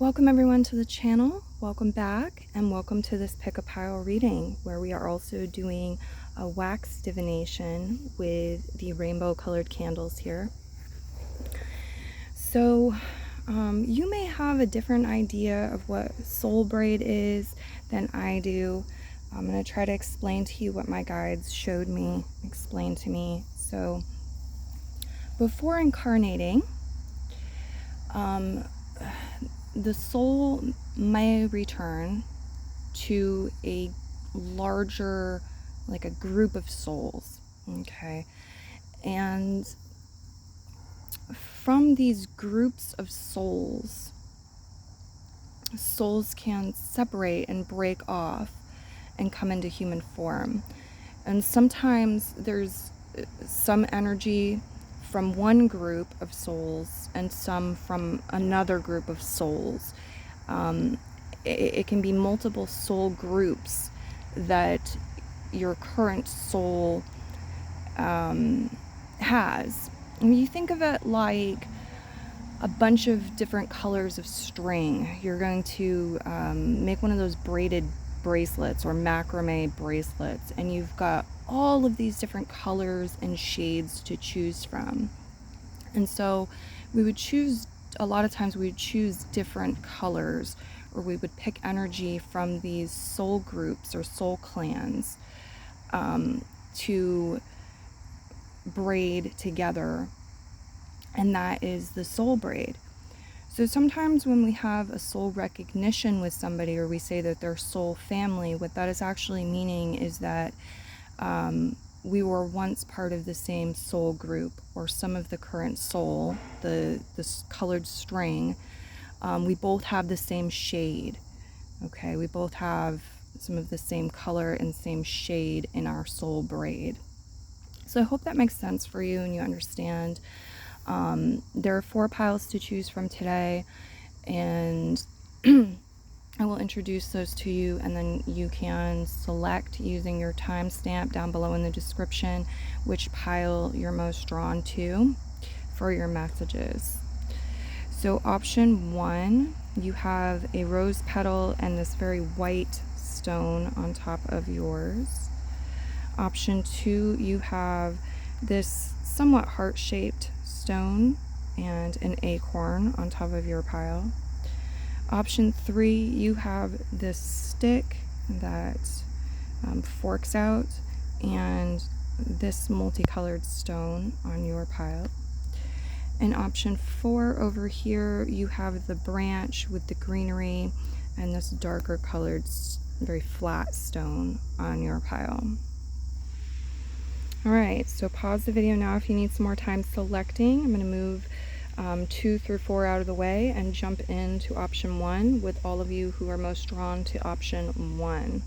Welcome everyone to the channel. Welcome back and welcome to this pick a pile reading where we are also doing a wax divination with the rainbow colored candles here. So you may have a different idea of what soul braid is than I do. I'm going to try to explain to you what my guides showed me, explained to me. So before incarnating, the soul may return to a larger, like a group of souls, okay? And from these groups of souls, souls can separate and break off and come into human form. And sometimes there's some energy from one group of souls and some from another group of souls. It can be multiple soul groups that your current soul has. And you think of it like a bunch of different colors of string. You're going to make one of those braided bracelets or macrame bracelets, and you've got all of these different colors and shades to choose from. And so we would choose, a lot of times we would choose different colors, or we would pick energy from these soul groups or soul clans to braid together, and that is the soul braid. So sometimes when we have a soul recognition with somebody, or we say that they're soul family, what that is actually meaning is that we were once part of the same soul group, or some of the current soul, the colored string, we both have the same shade, okay? We both have some of the same color and same shade in our soul braid. So I hope that makes sense for you and you understand. There are 4 piles to choose from today, and I will introduce those to you, and then you can select using your timestamp down below in the description which pile you're most drawn to for your messages. So option 1, you have a rose petal and this very white stone on top of yours. Option 2, you have this somewhat heart-shaped stone and an acorn on top of your pile. Option 3, you have this stick that forks out and this multicolored stone on your pile. And option 4, over here, you have the branch with the greenery and this darker colored, very flat stone on your pile. All right, so pause the video now if you need some more time selecting. I'm going to move 2 through 4 out of the way and jump into option 1 with all of you who are most drawn to option 1.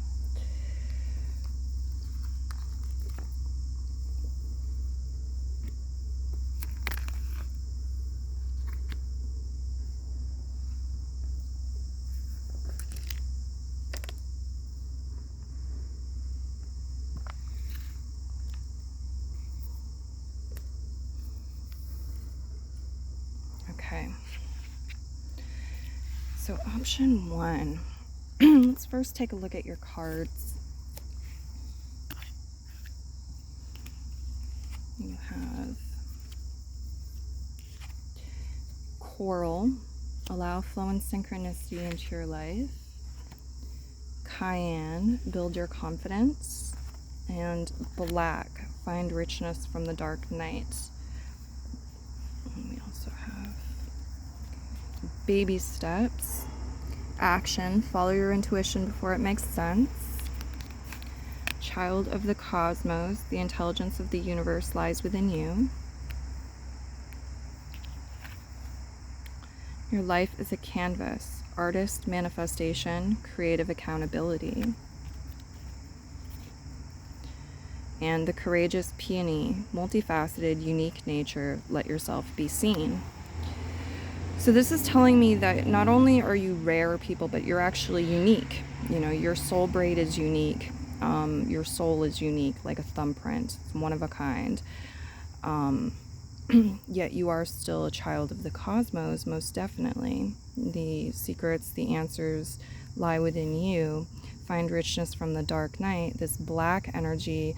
Okay, so option 1, let's first take a look at your cards. You have coral, allow flow and synchronicity into your life. Cayenne, build your confidence. And black, find richness from the dark night. And we also have baby steps, action, follow your intuition before it makes sense. Child of the cosmos, the intelligence of the universe lies within you. Your life is a canvas, artist, manifestation, creative accountability. And the courageous peony, multifaceted, unique nature, let yourself be seen. So this is telling me that not only are you rare people, but you're actually unique. You know, your soul braid is unique. Your soul is unique, like a thumbprint. It's one of a kind. Yet you are still a child of the cosmos, most definitely. The secrets, the answers lie within you. Find richness from the dark night. This black energy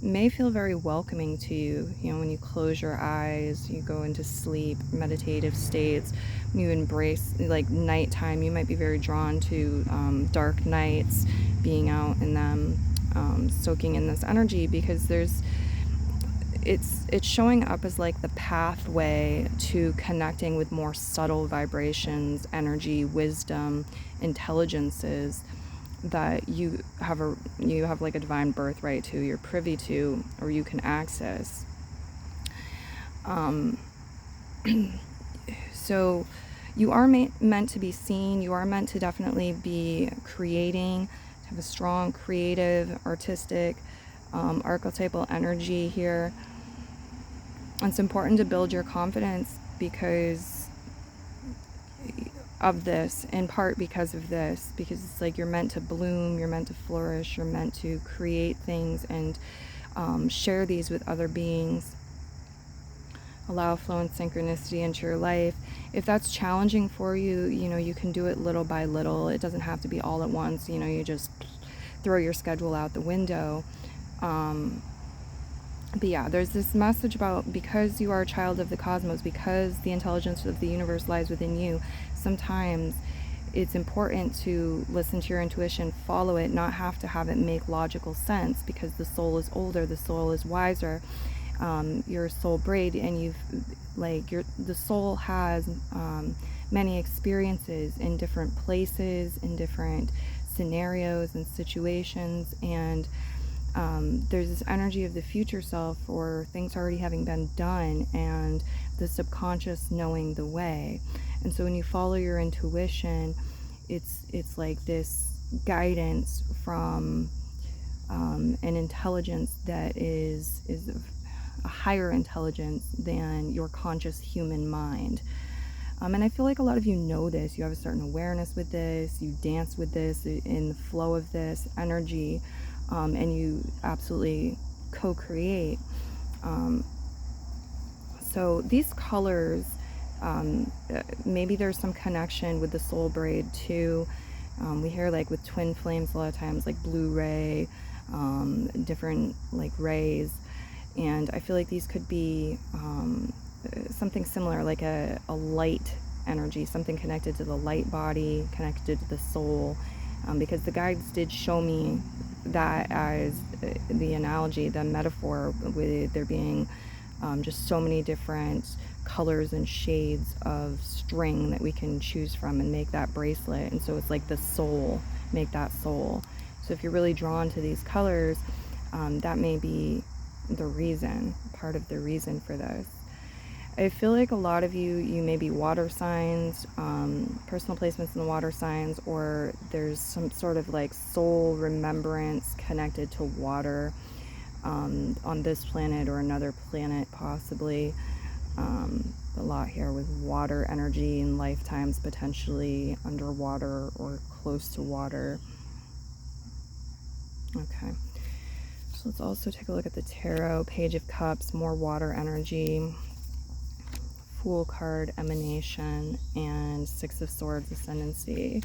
may feel very welcoming to you. You know, when you close your eyes, you go into sleep, meditative states, you embrace like nighttime. You might be very drawn to dark nights, being out in them, soaking in this energy, because it's showing up as like the pathway to connecting with more subtle vibrations, energy, wisdom, intelligences that you have like a divine birthright to, you're privy to, or you can access. So you are meant to be seen. You are meant to definitely be creating, to have a strong creative, artistic, archetypal energy here. It's important to build your confidence because of this, in part because of this, because it's like you're meant to bloom, you're meant to flourish, you're meant to create things and share these with other beings. Allow flow and synchronicity into your life. If that's challenging for you, you know, you can do it little by little. It doesn't have to be all at once. You know, you just throw your schedule out the window. But yeah, there's this message about, because you are a child of the cosmos, because the intelligence of the universe lies within you, sometimes it's important to listen to your intuition, follow it, not have to have it make logical sense, because the soul is older, the soul is wiser. You're a soul braid, and the soul has many experiences in different places, in different scenarios and situations, and there's this energy of the future self, or things already having been done, and the subconscious knowing the way. And so when you follow your intuition, it's like this guidance from an intelligence that is a higher intelligence than your conscious human mind. And I feel like a lot of you know this. You have a certain awareness with this. You dance with this, in the flow of this energy. And you absolutely co-create. So these colors, maybe there's some connection with the soul braid too. We hear like with twin flames a lot of times, like blue ray, different like rays. And I feel like these could be something similar, like a light energy, something connected to the light body, connected to the soul. Because the guides did show me that as the analogy, the metaphor, with there being just so many different colors and shades of string that we can choose from and make that bracelet. And so it's like the soul, make that soul. So if you're really drawn to these colors, that may be the reason, part of the reason for this. I feel like a lot of you may be water signs, personal placements in the water signs, or there's some sort of like soul remembrance connected to water on this planet or another planet possibly. A lot here with water energy and lifetimes potentially underwater or close to water. Okay, so let's also take a look at the tarot. Page of Cups, more water energy. Fool card, emanation, and Six of Swords, ascendancy.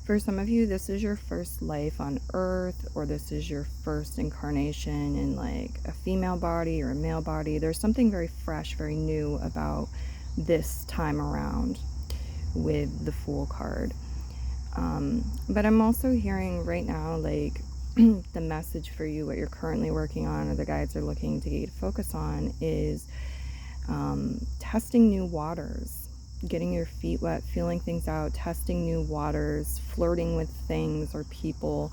For some of you, this is your first life on earth, or this is your first incarnation in like a female body or a male body. There's something very fresh, very new about this time around with the Fool card. But I'm also hearing right now, like, the message for you, what you're currently working on, or the guides are looking to get you to focus on, is testing new waters, getting your feet wet, feeling things out, testing new waters, flirting with things or people,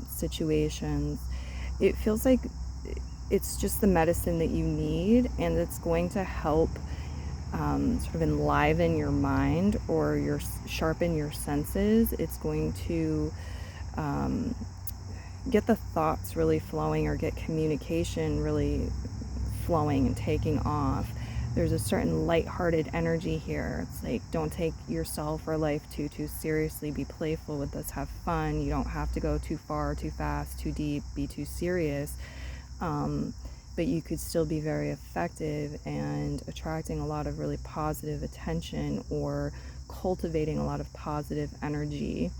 situations. It feels like it's just the medicine that you need, and it's going to help sort of enliven your mind, or sharpen your senses. It's going to get the thoughts really flowing, or get communication really flowing and taking off. There's a certain lighthearted energy here. It's like, don't take yourself or life too seriously. Be playful with this. Have fun. You don't have to go too far, too fast, too deep, be too serious. but you could still be very effective and attracting a lot of really positive attention or cultivating a lot of positive energy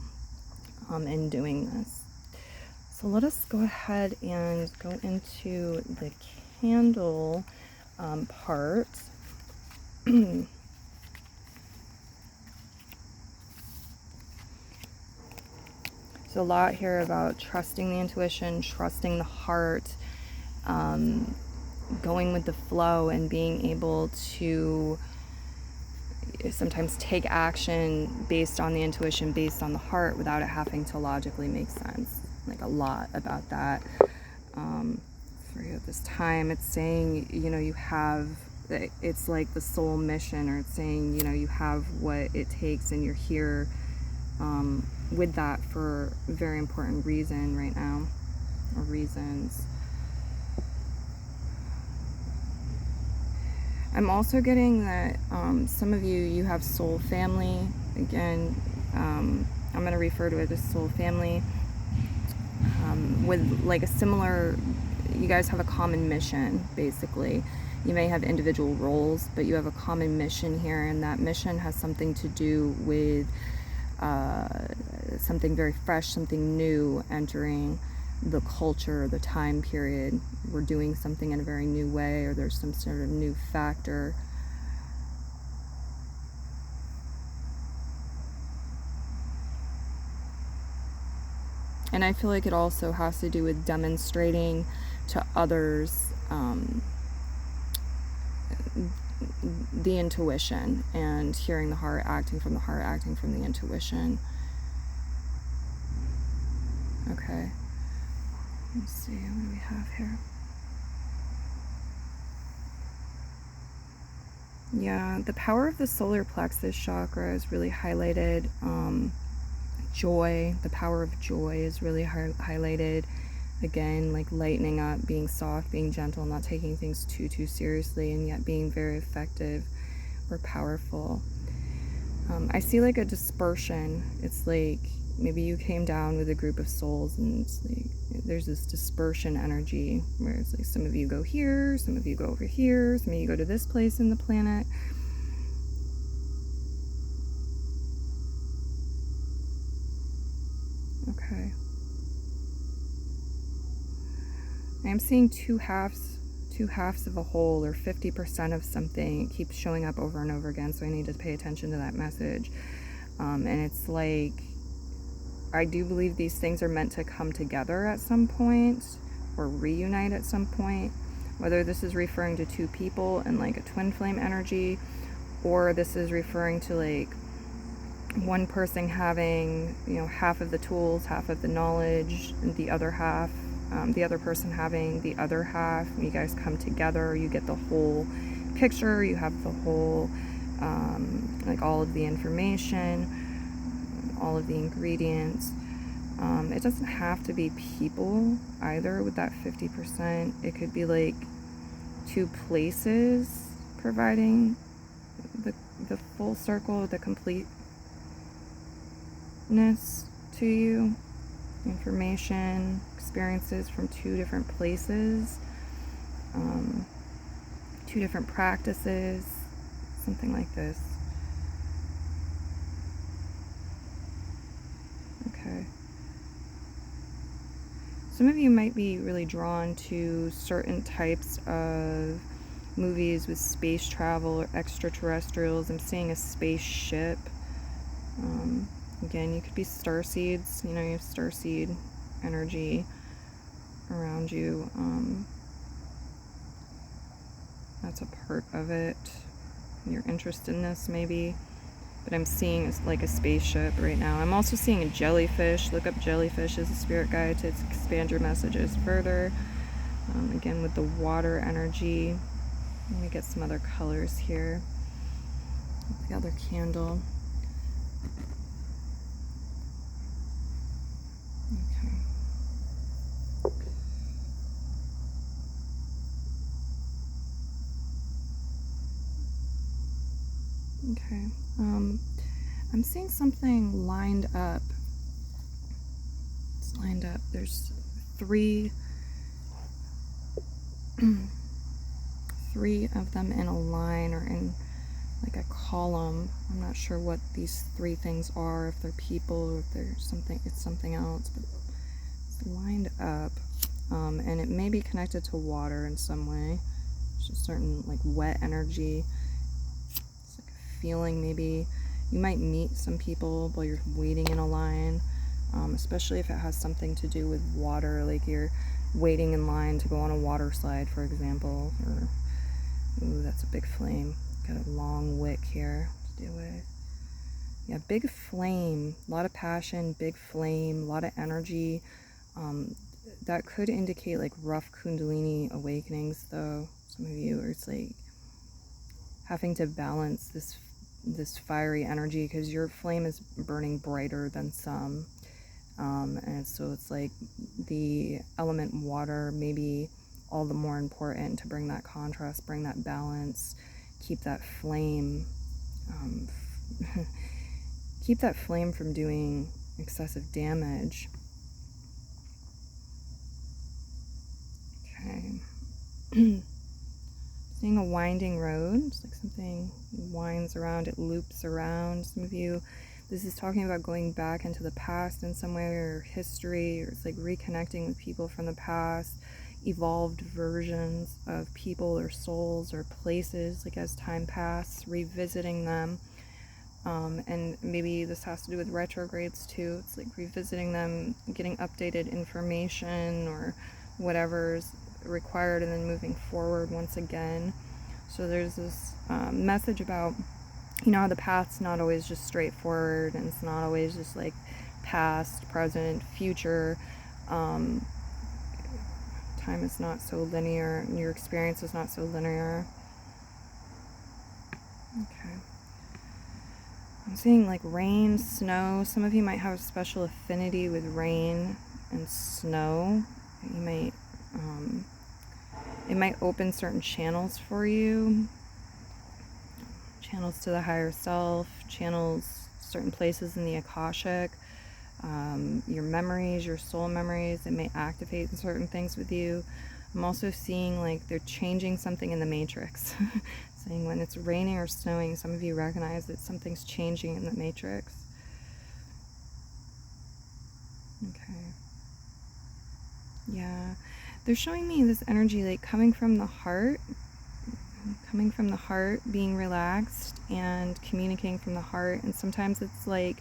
in doing this. So let us go ahead and go into the candle part. So a lot here about trusting the intuition, trusting the heart, going with the flow, and being able to sometimes take action based on the intuition, based on the heart, without it having to logically make sense. Like a lot about that. For you at this time, it's saying, you know, you have, it's like the soul mission, or it's saying, you know, you have what it takes and you're here with that for a very important reason right now, or reasons. I'm also getting that some of you have soul family. Again, I'm going to refer to it as soul family, with like a similar, you guys have a common mission, basically. You may have individual roles, but you have a common mission here, and that mission has something to do with something very fresh, something new entering the culture, the time period. We're doing something in a very new way, or there's some sort of new factor. And I feel like it also has to do with demonstrating to others the intuition, and hearing the heart, acting from the heart, acting from the intuition. Okay. Let's see, what do we have here? Yeah, the power of the solar plexus chakra is really highlighted. Joy, the power of joy is really highlighted. Again, like lightening up, being soft, being gentle, not taking things too seriously, and yet being very effective or powerful. I see like a dispersion. It's like maybe you came down with a group of souls, and it's like there's this dispersion energy where it's like some of you go here, some of you go over here, some of you go to this place in the planet. Okay. I'm seeing two halves of a whole, or 50% of something. It keeps showing up over and over again, so I need to pay attention to that message. And it's like, I do believe these things are meant to come together at some point, or reunite at some point, whether this is referring to two people and like a twin flame energy, or this is referring to like one person having, you know, half of the tools, half of the knowledge, and the other half, the other person having the other half. You guys come together, you get the whole picture, you have the whole, like all of the information, all of the ingredients. It doesn't have to be people either with that 50%. It could be like two places providing the full circle, the completeness to you. Information, experiences from two different places, two different practices, something like this. Okay. Some of you might be really drawn to certain types of movies with space travel or extraterrestrials. I'm seeing a spaceship. Again, you could be starseeds. You know, you have starseed energy around you. That's a part of it. Your interest in this, maybe. But I'm seeing like a spaceship right now. I'm also seeing a jellyfish. Look up jellyfish as a spirit guide to expand your messages further. Again, with the water energy. Let me get some other colors here. The other candle. Okay. I'm seeing something lined up. It's lined up. There's three three of them in a line or in like a column. I'm not sure what these three things are, if they're people or if they're something, it's something else, but it's lined up. And it may be connected to water in some way. It's a certain like wet energy. It's like a feeling. Maybe you might meet some people while you're waiting in a line, especially if it has something to do with water, like you're waiting in line to go on a water slide, for example. Or, ooh, that's a big flame. Got a long wick here to deal with. Yeah, big flame, a lot of passion, big flame, a lot of energy. That could indicate like rough Kundalini awakenings, though. Some of you, or it's like having to balance this fiery energy because your flame is burning brighter than some. And so it's like the element water may be all the more important to bring that contrast, bring that balance, keep that flame, keep that flame from doing excessive damage. Okay. Seeing a winding road. It's like something winds around, it loops around. Some of you, this is talking about going back into the past in some way, or history, or it's like reconnecting with people from the past, evolved versions of people or souls or places, like as time passes, revisiting them. And maybe this has to do with retrogrades too. It's like revisiting them, getting updated information or whatever's required, and then moving forward once again. So there's this message about, you know, how the path's not always just straightforward, and it's not always just like past, present, future. Time is not so linear, and your experience is not so linear. Okay. I'm seeing like rain, snow. Some of you might have a special affinity with rain and snow. You might, it might open certain channels for you. Channels to the higher self, channels certain places in the Akashic, your memories, your soul memories. It may activate certain things with you. I'm also seeing like they're changing something in the matrix. Saying when it's raining or snowing, some of you recognize that something's changing in the matrix. Okay. Yeah. They're showing me this energy like coming from the heart, being relaxed and communicating from the heart. And sometimes it's like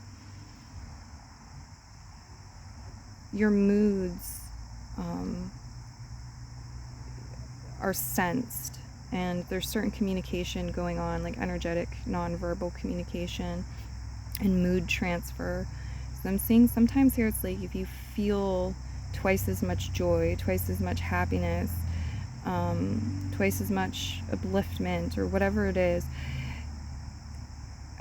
your moods are sensed, and there's certain communication going on, like energetic, nonverbal communication and mood transfer. So I'm seeing sometimes here it's like if you feel twice as much joy, twice as much happiness, twice as much upliftment, or whatever it is,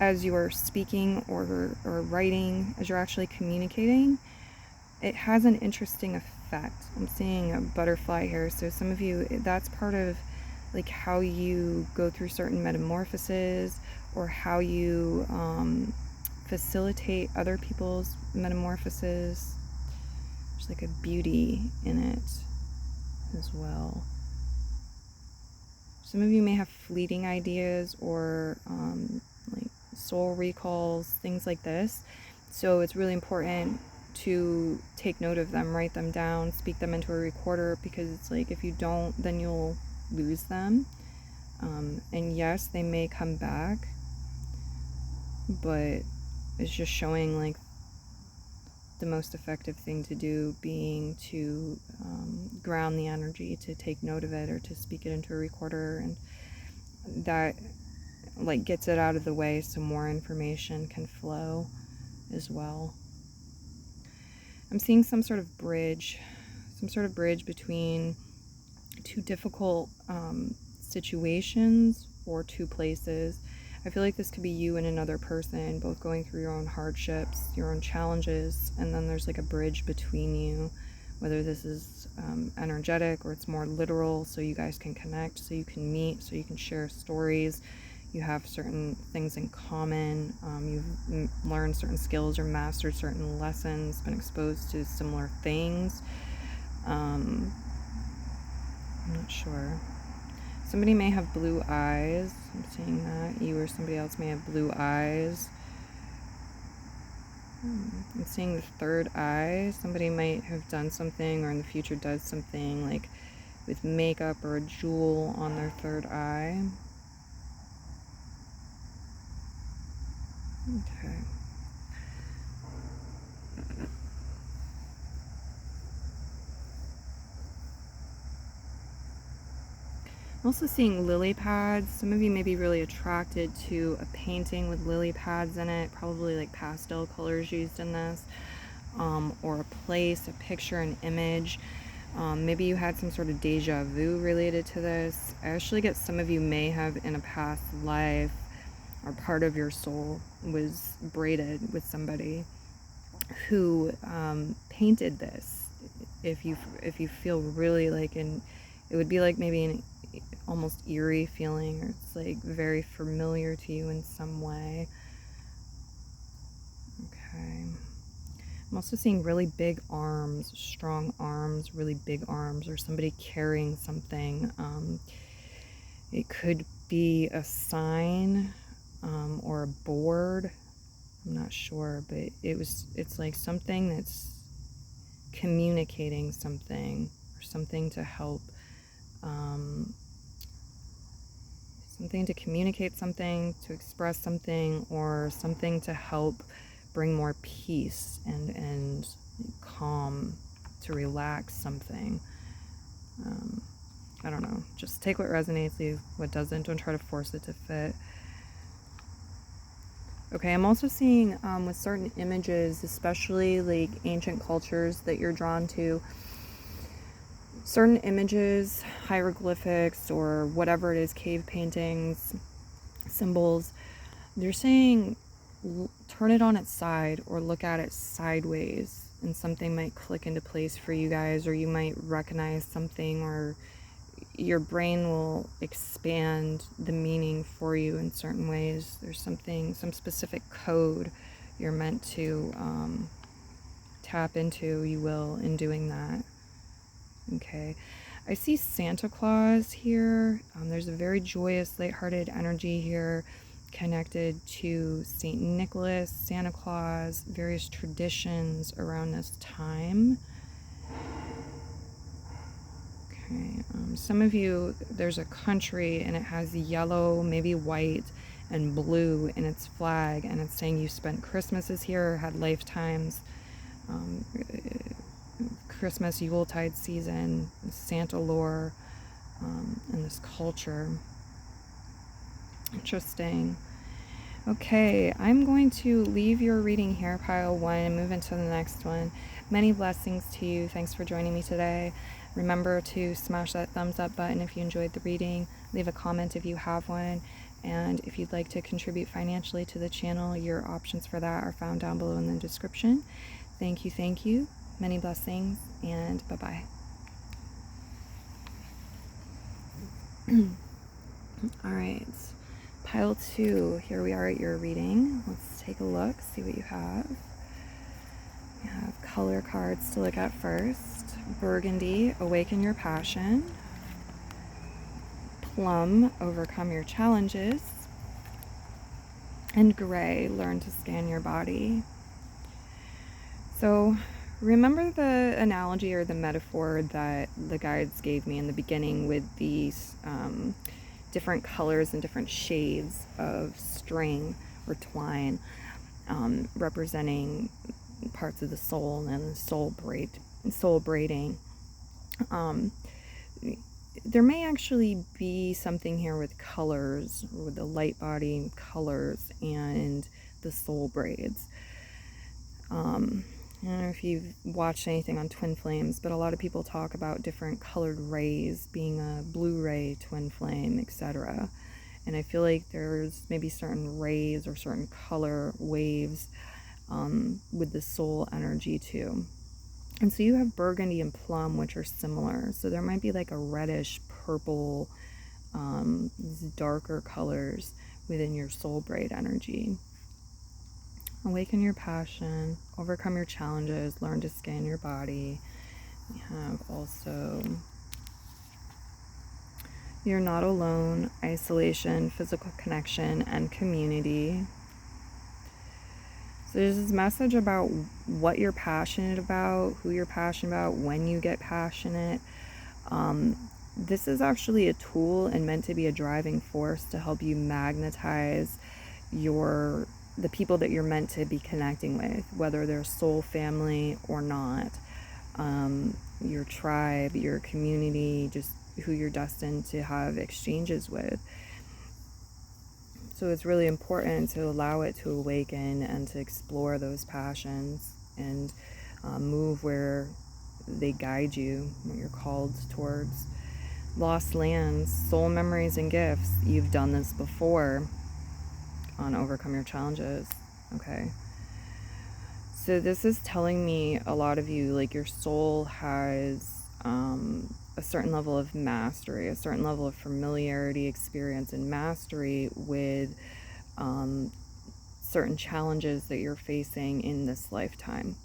as you are speaking or writing, as you're actually communicating, it has an interesting effect. I'm seeing a butterfly here. So some of you, that's part of like how you go through certain metamorphoses, or how you facilitate other people's metamorphoses. There's like a beauty in it as well. Some of you may have fleeting ideas, or like soul recalls, things like this. So it's really important to take note of them, write them down, speak them into a recorder, because it's like if you don't, then you'll lose them. And yes, they may come back, but it's just showing like the most effective thing to do being to ground the energy, to take note of it, or to speak it into a recorder, and that like gets it out of the way so more information can flow as well. I'm seeing some sort of bridge between two difficult situations or two places. I feel like this could be you and another person, both going through your own hardships, your own challenges, and then there's like a bridge between you, whether this is energetic or it's more literal, so you guys can connect, so you can meet, so you can share stories. You have certain things in common. You've learned certain skills or mastered certain lessons, been exposed to similar things. I'm not sure. Somebody may have blue eyes. I'm seeing that. You or somebody else may have blue eyes. I'm seeing the third eye. Somebody might have done something or in the future does something like with makeup or a jewel on their third eye. Okay. I'm also seeing lily pads. Some of you may be really attracted to a painting with lily pads in it, probably like pastel colors used in this, or a place, a picture, an image. Maybe you had some sort of deja vu related to this. I actually get some of you may have in a past life, or part of your soul was braided with somebody who painted this. If you feel really like it would be like maybe an almost eerie feeling, or it's like very familiar to you in some way. Okay. I'm also seeing really big arms, strong arms, really big arms, or somebody carrying something. It could be a sign or a board. I'm not sure, but it's like something that's communicating something, or something to help, something to communicate something, to express something, or something to help bring more peace and calm, to relax something. I don't know. Just take what resonates, leave what doesn't. Don't try to force it to fit. Okay, I'm also seeing with certain images, especially like ancient cultures that you're drawn to, certain images, hieroglyphics, or whatever it is, cave paintings, symbols, they're saying turn it on its side or look at it sideways, and something might click into place for you guys, or you might recognize something, or your brain will expand the meaning for you in certain ways. There's something, some specific code you're meant to tap into, you will, in doing that. Okay, I see Santa Claus here. There's a very joyous, lighthearted energy here connected to St. Nicholas, Santa Claus, various traditions around this time. Okay, some of you, there's a country and it has yellow, maybe white, and blue in its flag, and it's saying you spent Christmases here, had lifetimes, Christmas, Yuletide season, Santa lore, and this culture. Interesting. Okay, I'm going to leave your reading here, pile 1, and move into the next one. Many blessings to you. Thanks for joining me today. Remember to smash that thumbs up button if you enjoyed the reading. Leave a comment if you have one. And if you'd like to contribute financially to the channel, your options for that are found down below in the description. Thank you, thank you. Many blessings, and bye-bye. All right. Pile 2, here we are at your reading. Let's take a look, see what you have. You have color cards to look at first. Burgundy, awaken your passion. Plum, overcome your challenges. And gray, learn to scan your body. So remember the analogy or the metaphor that the guides gave me in the beginning with these different colors and different shades of string or twine, representing parts of the soul and soul braiding. There may actually be something here with colors, with the light body colors and the soul braids. I don't know if you've watched anything on twin flames, but a lot of people talk about different colored rays, being a blue ray, twin flame, etc. And I feel like there's maybe certain rays or certain color waves with the soul energy too. And so you have burgundy and plum, which are similar. So there might be like a reddish purple, these darker colors within your soul braid energy. Awaken your passion, overcome your challenges, learn to scan your body. We have also You're not alone. Isolation, physical connection, and community. So there's this message about what you're passionate about, who you're passionate about, when you get passionate. This is actually a tool and meant to be a driving force to help you magnetize the people that you're meant to be connecting with, whether they're soul family or not. Your tribe, your community, just who you're destined to have exchanges with. So it's really important to allow it to awaken and to explore those passions and move where they guide you, what you're called towards. Lost lands, soul memories and gifts. You've done this before on Overcome Your Challenges. Okay. So this is telling me a lot of you, like, your soul has a certain level of mastery, a certain level of familiarity, experience, and mastery with certain challenges that you're facing in this lifetime.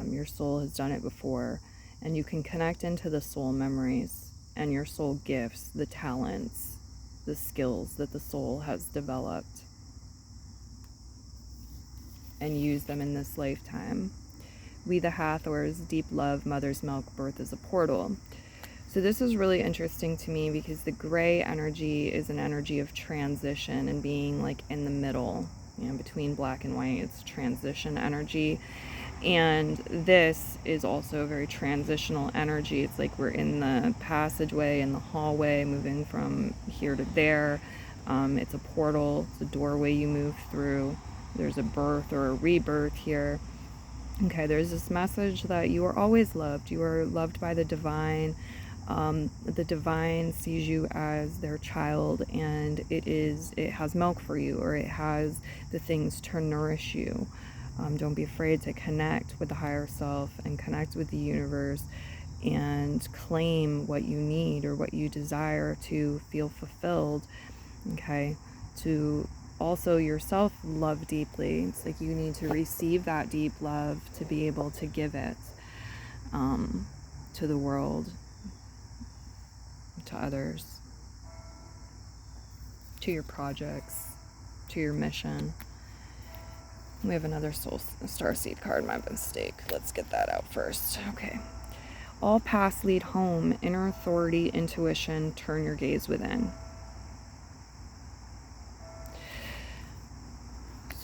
Your soul has done it before, and you can connect into the soul memories and your soul gifts, the talents, the skills that the soul has developed, and use them in this lifetime. We the Hathors, deep love, mother's milk, birth is a portal. So this is really interesting to me because the gray energy is an energy of transition and being like in the middle, between black and white. It's transition energy. And this is also a very transitional energy. It's like we're in the passageway, in the hallway, moving from here to there. It's a portal, it's a doorway you move through. There's a birth or a rebirth here. Okay, there's this message that you are always loved. You are loved by the divine. The divine sees you as their child, and it has milk for you, or it has the things to nourish you. Don't be afraid to connect with the higher self and connect with the universe and claim what you need or what you desire to feel fulfilled. Okay, to also yourself love deeply. It's like you need to receive that deep love to be able to give it to the world, to others, to your projects, to your mission. We have another soul starseed card, my mistake. Let's get that out first. Okay. All paths lead home. Inner authority, intuition, turn your gaze within.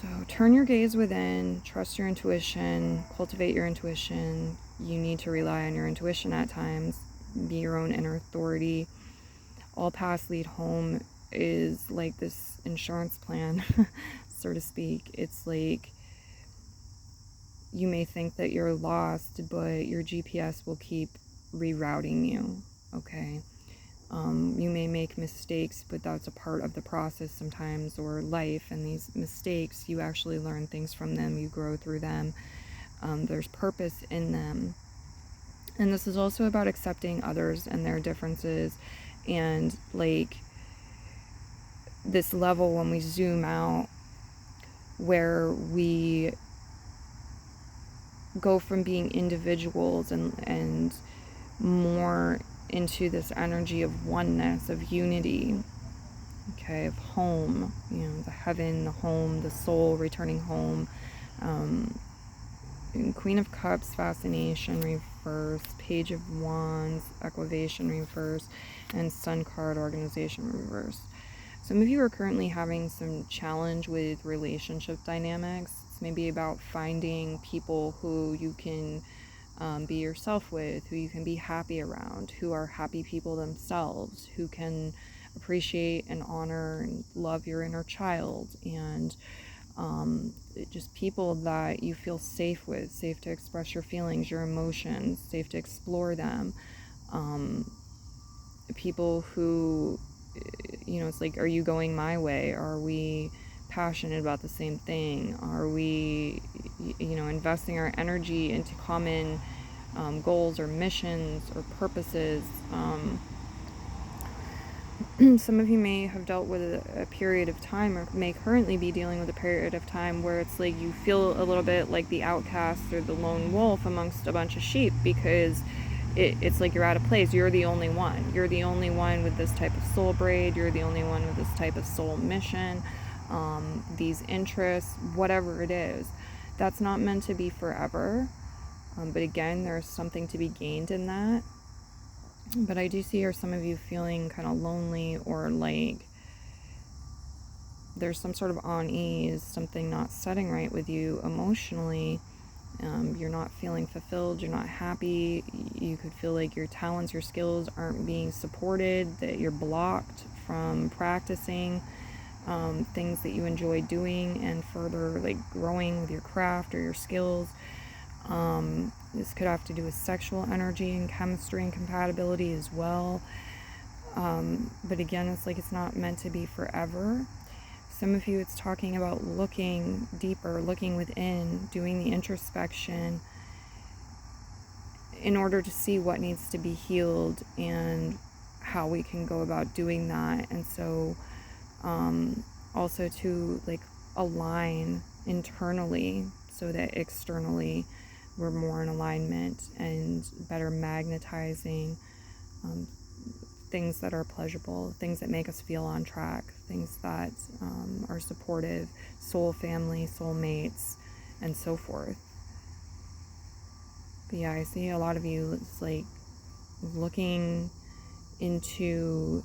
So turn your gaze within, trust your intuition, cultivate your intuition. You need to rely on your intuition at times. Be your own inner authority. All paths lead home is like this insurance plan, so to speak. It's like you may think that you're lost, but your GPS will keep rerouting you, okay? You may make mistakes, but that's a part of the process sometimes, or life, and these mistakes, you actually learn things from them, you grow through them. There's purpose in them. And this is also about accepting others and their differences, and like this level when we zoom out, where we go from being individuals and more into this energy of oneness, of unity, okay, of home, the heaven, the home, the soul returning home. Queen of Cups, Fascination reverse, Page of Wands, Equivation reverse, and Sun card, Organization reverse. Some of you are currently having some challenge with relationship dynamics. It's maybe about finding people who you can be yourself with, who you can be happy around, who are happy people themselves, who can appreciate and honor and love your inner child, and just people that you feel safe with, safe to express your feelings, your emotions, safe to explore them. People who, it's like, are you going my way? Are we passionate about the same thing? Are we, investing our energy into common goals or missions or purposes? Some of you may have dealt with a period of time, or may currently be dealing with a period of time where it's like you feel a little bit like the outcast or the lone wolf amongst a bunch of sheep, because it's like you're out of place. You're the only one. You're the only one with this type of soul braid. You're the only one with this type of soul mission, these interests, whatever it is. That's not meant to be forever. But again, there's something to be gained in that. But I do see here some of you feeling kind of lonely, or like there's some sort of unease, something not setting right with you emotionally. You're not feeling fulfilled, you're not happy, you could feel like your talents, your skills aren't being supported, that you're blocked from practicing things that you enjoy doing and further like growing with your craft or your skills. This could have to do with sexual energy and chemistry and compatibility as well. But again, it's like it's not meant to be forever. Some of you, it's talking about looking deeper, looking within, doing the introspection in order to see what needs to be healed and how we can go about doing that. And so also to like align internally so that externally we're more in alignment and better magnetizing things that are pleasurable, things that make us feel on track, things that are supportive, soul family, soul mates, and so forth. But yeah, I see a lot of you, it's like looking into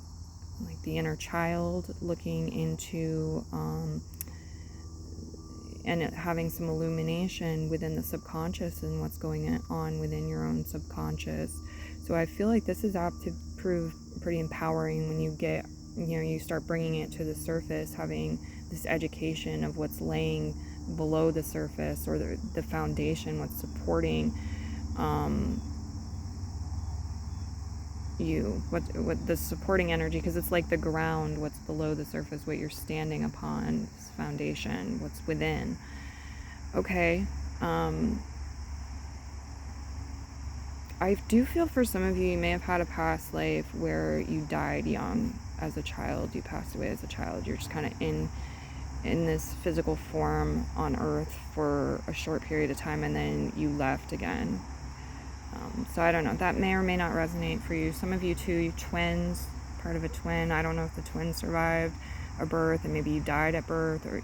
like the inner child, looking into and having some illumination within the subconscious and what's going on within your own subconscious. So I feel like this is apt to prove pretty empowering when you get, you start bringing it to the surface, having this education of what's laying below the surface, or the foundation, what's supporting you, what the supporting energy, because it's like the ground, what's below the surface, what you're standing upon, this foundation, what's within. Okay. I do feel for some of you, you may have had a past life where you died young as a child, you passed away as a child, you're just kind of in this physical form on earth for a short period of time, and then you left again. So I don't know, that may or may not resonate for you. Some of you too, you twins, part of a twin, I don't know if the twin survived a birth and maybe you died at birth or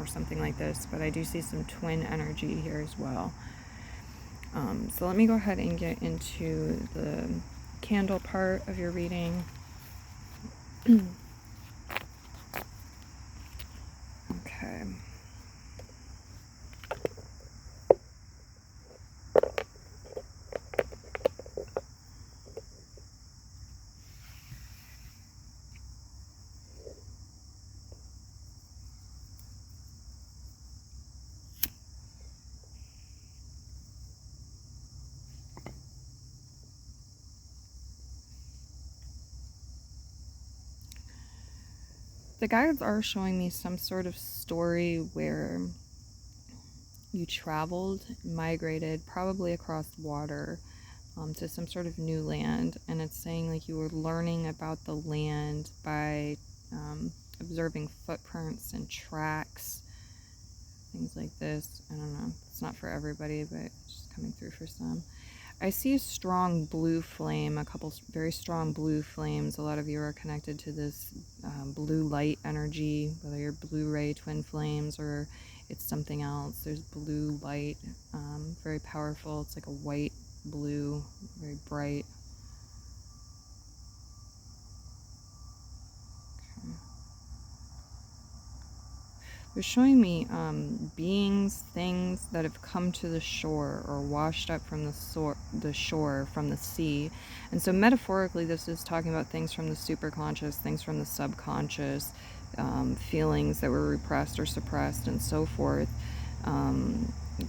something like this, but I do see some twin energy here as well. So let me go ahead and get into the candle part of your reading. Okay. The guides are showing me some sort of story where you traveled, migrated, probably across water, to some sort of new land, and it's saying like you were learning about the land by observing footprints and tracks, things like this. I don't know, it's not for everybody, but it's just coming through for some. I see a strong blue flame, a couple very strong blue flames. A lot of you are connected to this blue light energy, whether you're blue ray twin flames or it's something else. There's blue light, very powerful. It's like a white blue, very bright. Okay. They're showing me beings, things that have come to the shore or washed up from the shore from the sea. And so metaphorically, this is talking about things from the superconscious, things from the subconscious, feelings that were repressed or suppressed and so forth,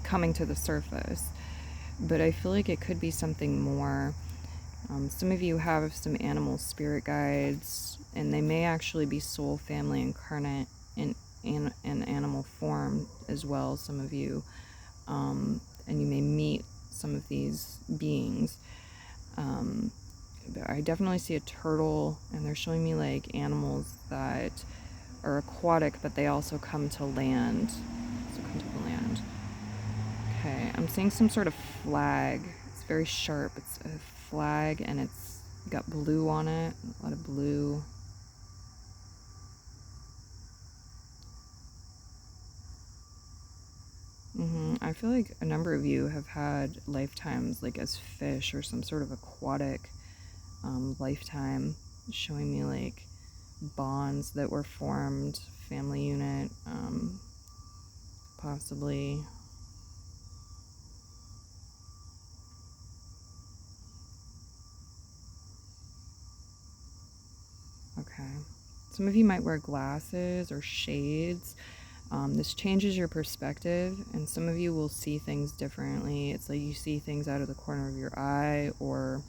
coming to the surface. But I feel like it could be something more. Some of you have some animal spirit guides, and they may actually be soul family incarnate in animal form as well, some of you, and you may meet some of these beings. I definitely see a turtle, and they're showing me like animals that are aquatic, but they also come to land. Okay, I'm seeing some sort of flag. It's very sharp. It's a flag and it's got blue on it, a lot of blue. I feel like a number of you have had lifetimes like as fish or some sort of aquatic lifetime, showing me like bonds that were formed, family unit, possibly. Okay. Some of you might wear glasses or shades. This changes your perspective, and some of you will see things differently. It's like you see things out of the corner of your eye, or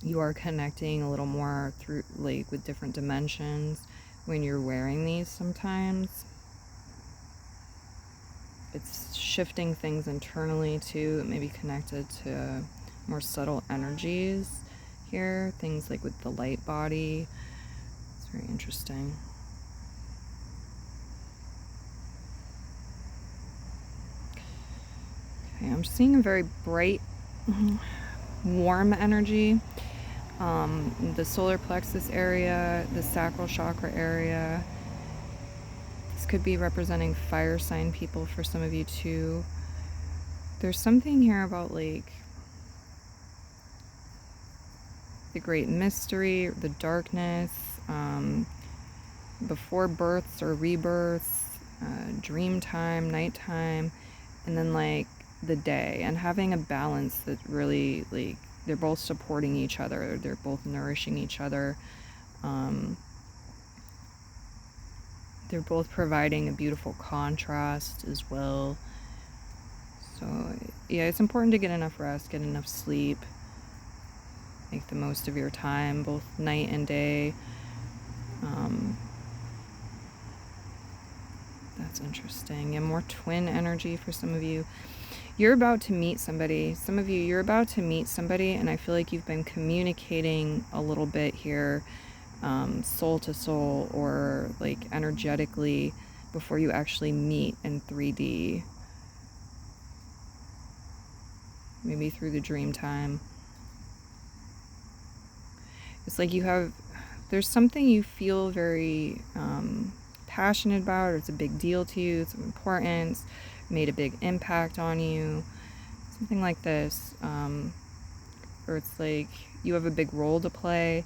you are connecting a little more through, like, with different dimensions when you're wearing these sometimes. It's shifting things internally too. It may be connected to more subtle energies here, things like with the light body. It's very interesting. Okay, I'm seeing a very bright, warm energy. The solar plexus area, the sacral chakra area. This could be representing fire sign people for some of you too. There's something here about like the great mystery, the darkness, before births or rebirths, dream time, nighttime, and then like the day, and having a balance that really, like, they're both supporting each other, they're both nourishing each other, they're both providing a beautiful contrast as well. So yeah, it's important to get enough rest, get enough sleep, make the most of your time, both night and day. That's interesting. And more twin energy for some of you. You're about to meet somebody. Some of you, you're about to meet somebody, and I feel like you've been communicating a little bit here, soul to soul, or like energetically, before you actually meet in 3D. Maybe through the dream time. It's like you have, there's something you feel very passionate about, or it's a big deal to you, it's important, made a big impact on you, something like this, or it's like you have a big role to play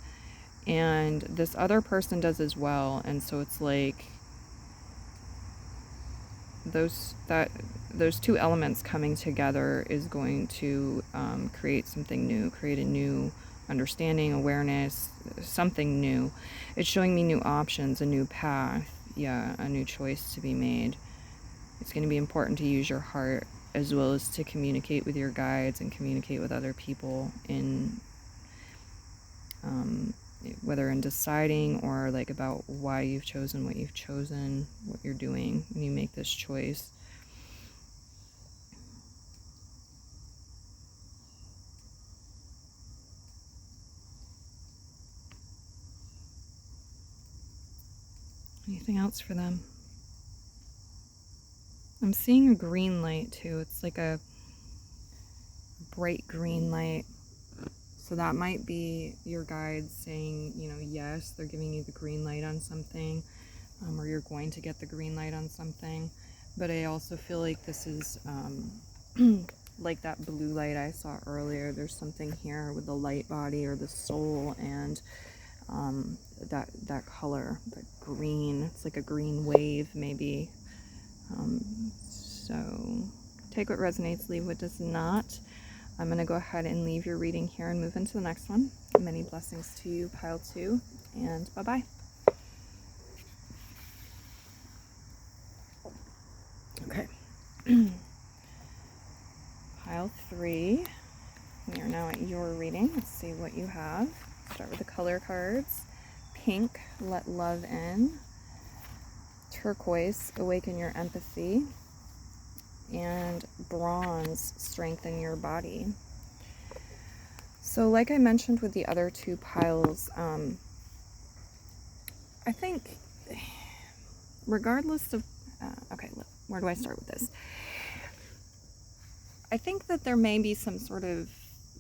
and this other person does as well, and so it's like those two elements coming together is going to create something new, create a new understanding, awareness, something new. It's showing me new options, a new path, yeah, a new choice to be made. It's going to be important to use your heart as well as to communicate with your guides and communicate with other people in whether in deciding or like about why you've chosen what you've chosen, what you're doing when you make this choice. Anything else for them? I'm seeing a green light too. It's like a bright green light. So that might be your guides saying, you know, yes, they're giving you the green light on something, or you're going to get the green light on something. But I also feel like this is like that blue light I saw earlier. There's something here with the light body or the soul and that color, that green. It's like a green wave maybe. So take what resonates, leave what does not. I'm going to go ahead and leave your reading here and move into the next one. Many blessings to you, pile 2, and bye-bye. Okay. Pile 3. We are now at your reading. Let's see what you have. Start with the color cards. Pink, let love in. Turquoise, awaken your empathy. And bronze, strengthen your body. So like I mentioned with the other 2 piles, I think regardless of, okay, where do I start with this? I think that there may be some sort of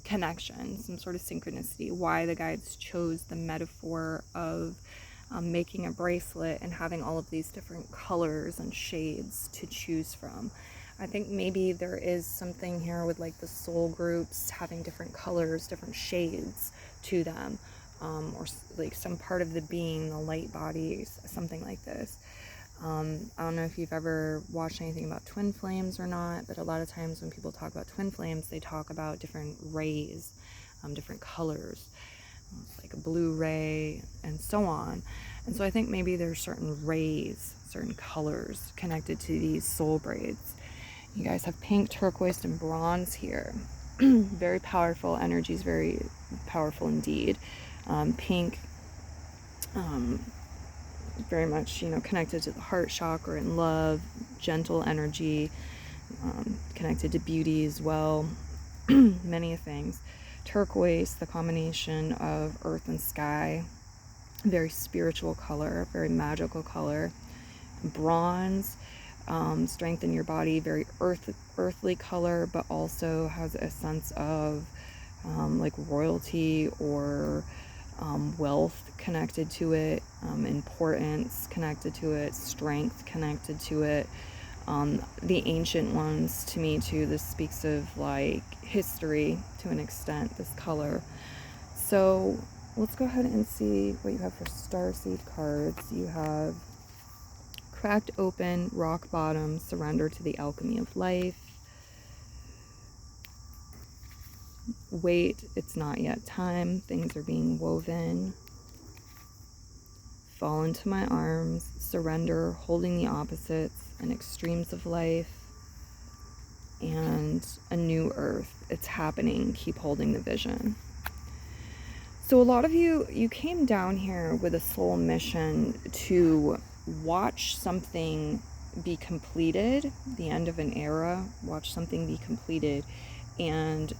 connection, some sort of synchronicity, why the guides chose the metaphor of making a bracelet and having all of these different colors and shades to choose from. I think maybe there is something here with like the soul groups having different colors, different shades to them, or like some part of the being, the light bodies, something like this. I don't know if you've ever watched anything about twin flames or not, but a lot of times when people talk about twin flames, they talk about different rays, different colors, like a blue ray and so on. And so I think maybe there's certain rays, certain colors connected to these soul braids. You guys have pink, turquoise, and bronze here. Very powerful energies, very powerful indeed. Pink, very much, connected to the heart chakra and love, gentle energy, connected to beauty as well, many things. Turquoise, the combination of earth and sky, very spiritual color, very magical color. Bronze, strength in your body, very earthly color, but also has a sense of like royalty or wealth connected to it, importance connected to it, strength connected to it. The ancient ones, to me too, this speaks of like history to an extent, this color. So let's go ahead and see what you have for starseed cards. You have cracked open, rock bottom, surrender to the alchemy of life. Wait, it's not yet time, things are being woven. Fall into my arms, surrender, holding the opposites and extremes of life. And a new earth, it's happening, keep holding the vision. So a lot of you came down here with a soul mission to watch something be completed, the end of an era, watch something be completed, and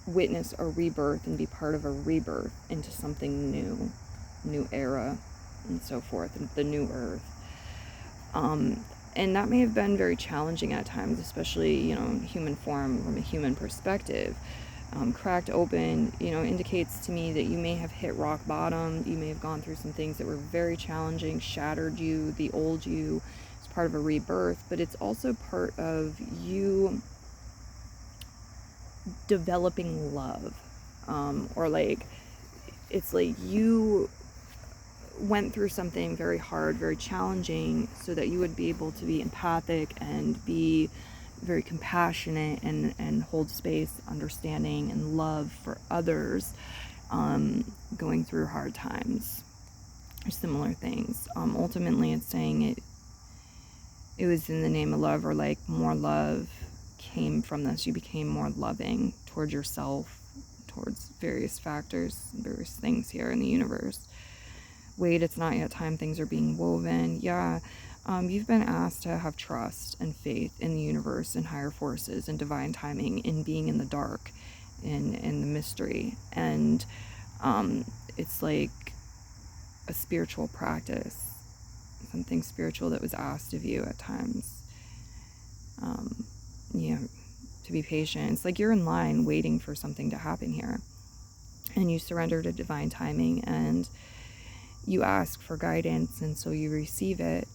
witness a rebirth and be part of a rebirth into something new era and so forth, the new earth. And that may have been very challenging at times, especially, human form, from a human perspective. Cracked open, indicates to me that you may have hit rock bottom. You may have gone through some things that were very challenging, shattered you, the old you. It's part of a rebirth, but it's also part of you developing love, or like, it's like you went through something very hard, very challenging, so that you would be able to be empathic and be very compassionate and hold space, understanding, and love for others going through hard times or similar things. Ultimately, it's saying it was in the name of love, or like more love came from this. You became more loving towards yourself, towards various factors, various things here in the universe. Wait, it's not yet time, things are being woven. Yeah, you've been asked to have trust and faith in the universe and higher forces and divine timing, in being in the dark, in the mystery. And it's like a spiritual practice, something spiritual that was asked of you at times. To be patient. It's like you're in line waiting for something to happen here, and you surrender to divine timing, and you ask for guidance, and so you receive it.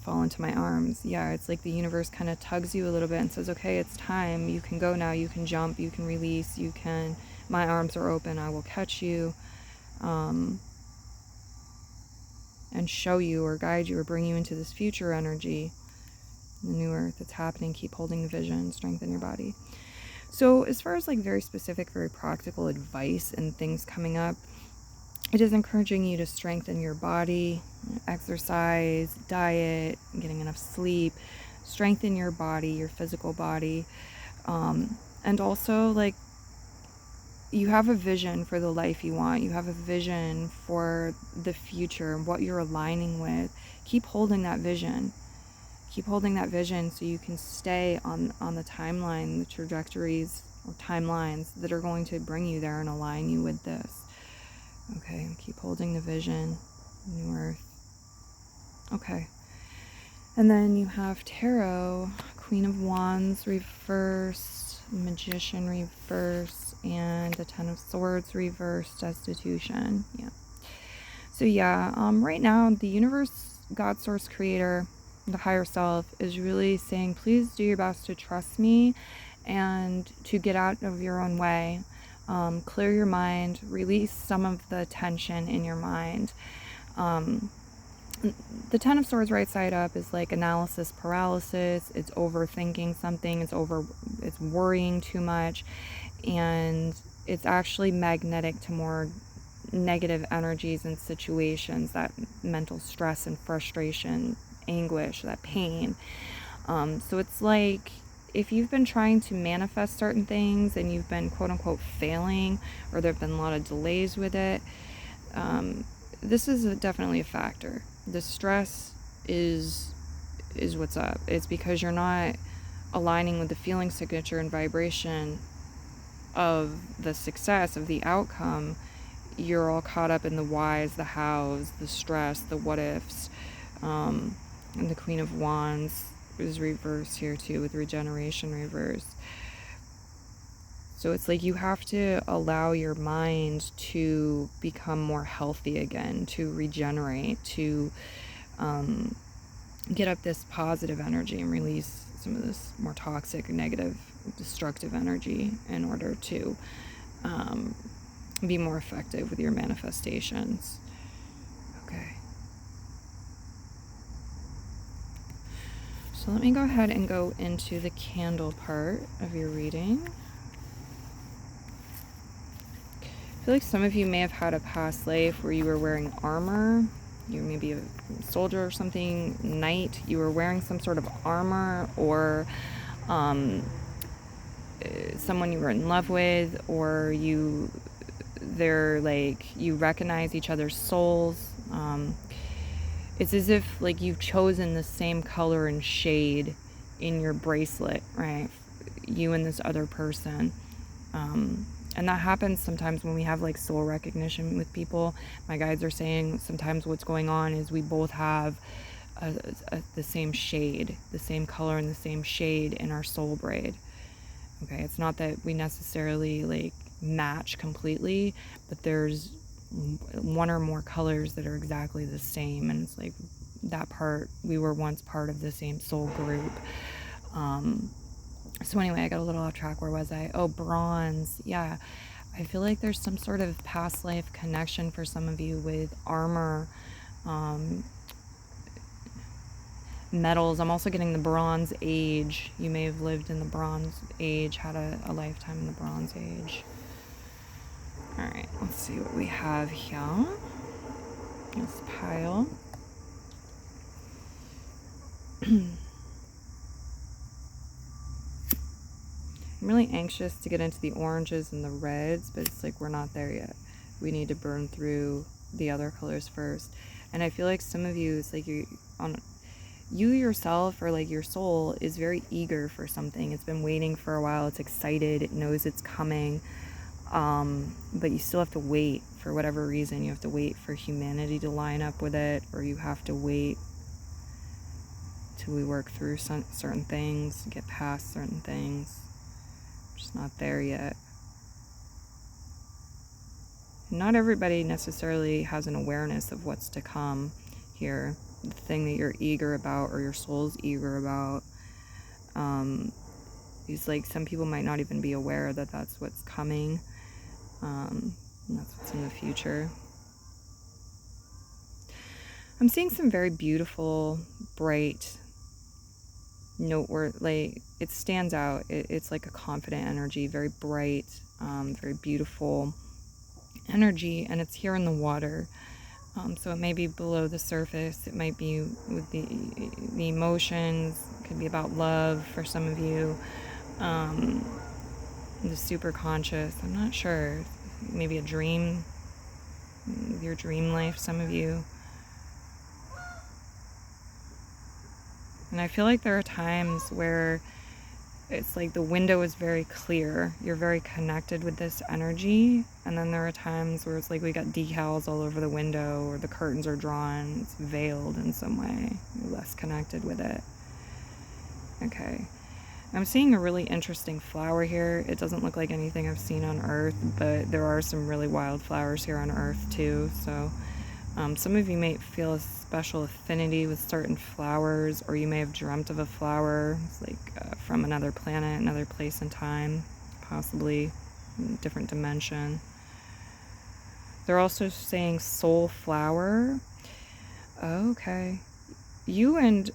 Fall into my arms. Yeah, it's like the universe kind of tugs you a little bit and says, okay, it's time, you can go now, you can jump, you can release, my arms are open, I will catch you, and show you or guide you or bring you into this future energy, the new earth that's happening. Keep holding the vision, strengthen your body. So as far as like very specific, very practical advice and things coming up, it is encouraging you to strengthen your body, exercise, diet, getting enough sleep, strengthen your body, your physical body. And also, like, you have a vision for the life you want. You have a vision for the future, what you're aligning with. Keep holding that vision. Keep holding that vision so you can stay on the timeline, the trajectories or timelines that are going to bring you there and align you with this. Okay, keep holding the vision, new earth. Okay. And then you have Tarot, Queen of Wands reversed, Magician reverse, and the Ten of Swords reverse, destitution. Yeah. So yeah, right now the universe, God, source, creator, the higher self is really saying, please do your best to trust me and to get out of your own way. Clear your mind, release some of the tension in your mind. The Ten of Swords right side up is like analysis paralysis. It's overthinking something. It's worrying too much, and it's actually magnetic to more negative energies and situations, that mental stress and frustration, anguish, that pain. So it's like if you've been trying to manifest certain things and you've been quote unquote failing, or there have been a lot of delays with it, this is definitely a factor. The stress is what's up. It's because you're not aligning with the feeling signature and vibration of the success, of the outcome. You're all caught up in the whys, the hows, the stress, the what ifs. And the Queen of Wands is reversed here too, with regeneration reverse. So it's like you have to allow your mind to become more healthy again, to regenerate, to get up this positive energy and release some of this more toxic, negative, destructive energy in order to be more effective with your manifestations. Okay. So let me go ahead and go into the candle part of your reading. I feel like some of you may have had a past life where you were wearing armor. You may be a soldier or something. Knight, you were wearing some sort of armor, or someone you were in love with, or you recognize each other's souls. It's as if like you've chosen the same color and shade in your bracelet, right? You and this other person. And that happens sometimes when we have like soul recognition with people. My guides are saying sometimes what's going on is we both have the same shade, the same color and the same shade in our soul braid. Okay, it's not that we necessarily like match completely, but there's one or more colors that are exactly the same, and it's like that part, we were once part of the same soul group. So anyway, I got a little off track. Where was I? Oh, bronze. Yeah, I feel like there's some sort of past life connection for some of you with armor, metals. I'm also getting the Bronze Age. You may have lived in the Bronze Age, had a lifetime in the Bronze Age. Alright, let's see what we have here. This pile. I'm really anxious to get into the oranges and the reds, but it's like we're not there yet. We need to burn through the other colors first. And I feel like some of you, it's like you yourself, or like your soul is very eager for something. It's been waiting for a while. It's excited. It knows it's coming. But you still have to wait for whatever reason. You have to wait for humanity to line up with it, or you have to wait till we work through certain things, get past certain things. Just not there yet. Not everybody necessarily has an awareness of what's to come here. The thing that you're eager about, or your soul's eager about, is like some people might not even be aware that that's what's coming, and that's what's in the future. I'm seeing some very beautiful, bright, noteworthy, like it stands out. It's like a confident energy, very bright, very beautiful energy, and it's here in the water. So it may be below the surface. It might be with the emotions. It could be about love for some of you. The super conscious. I'm not sure. Maybe a dream. Your dream life, some of you. And I feel like there are times where it's like the window is very clear. You're very connected with this energy. And then there are times where it's like we got decals all over the window, or the curtains are drawn. It's veiled in some way. You're less connected with it. Okay. I'm seeing a really interesting flower here. It doesn't look like anything I've seen on Earth, but there are some really wild flowers here on Earth too. So some of you may feel a special affinity with certain flowers, or you may have dreamt of a flower. It's like from another planet, another place and time, possibly different dimension. They're also saying soul flower. Okay. You and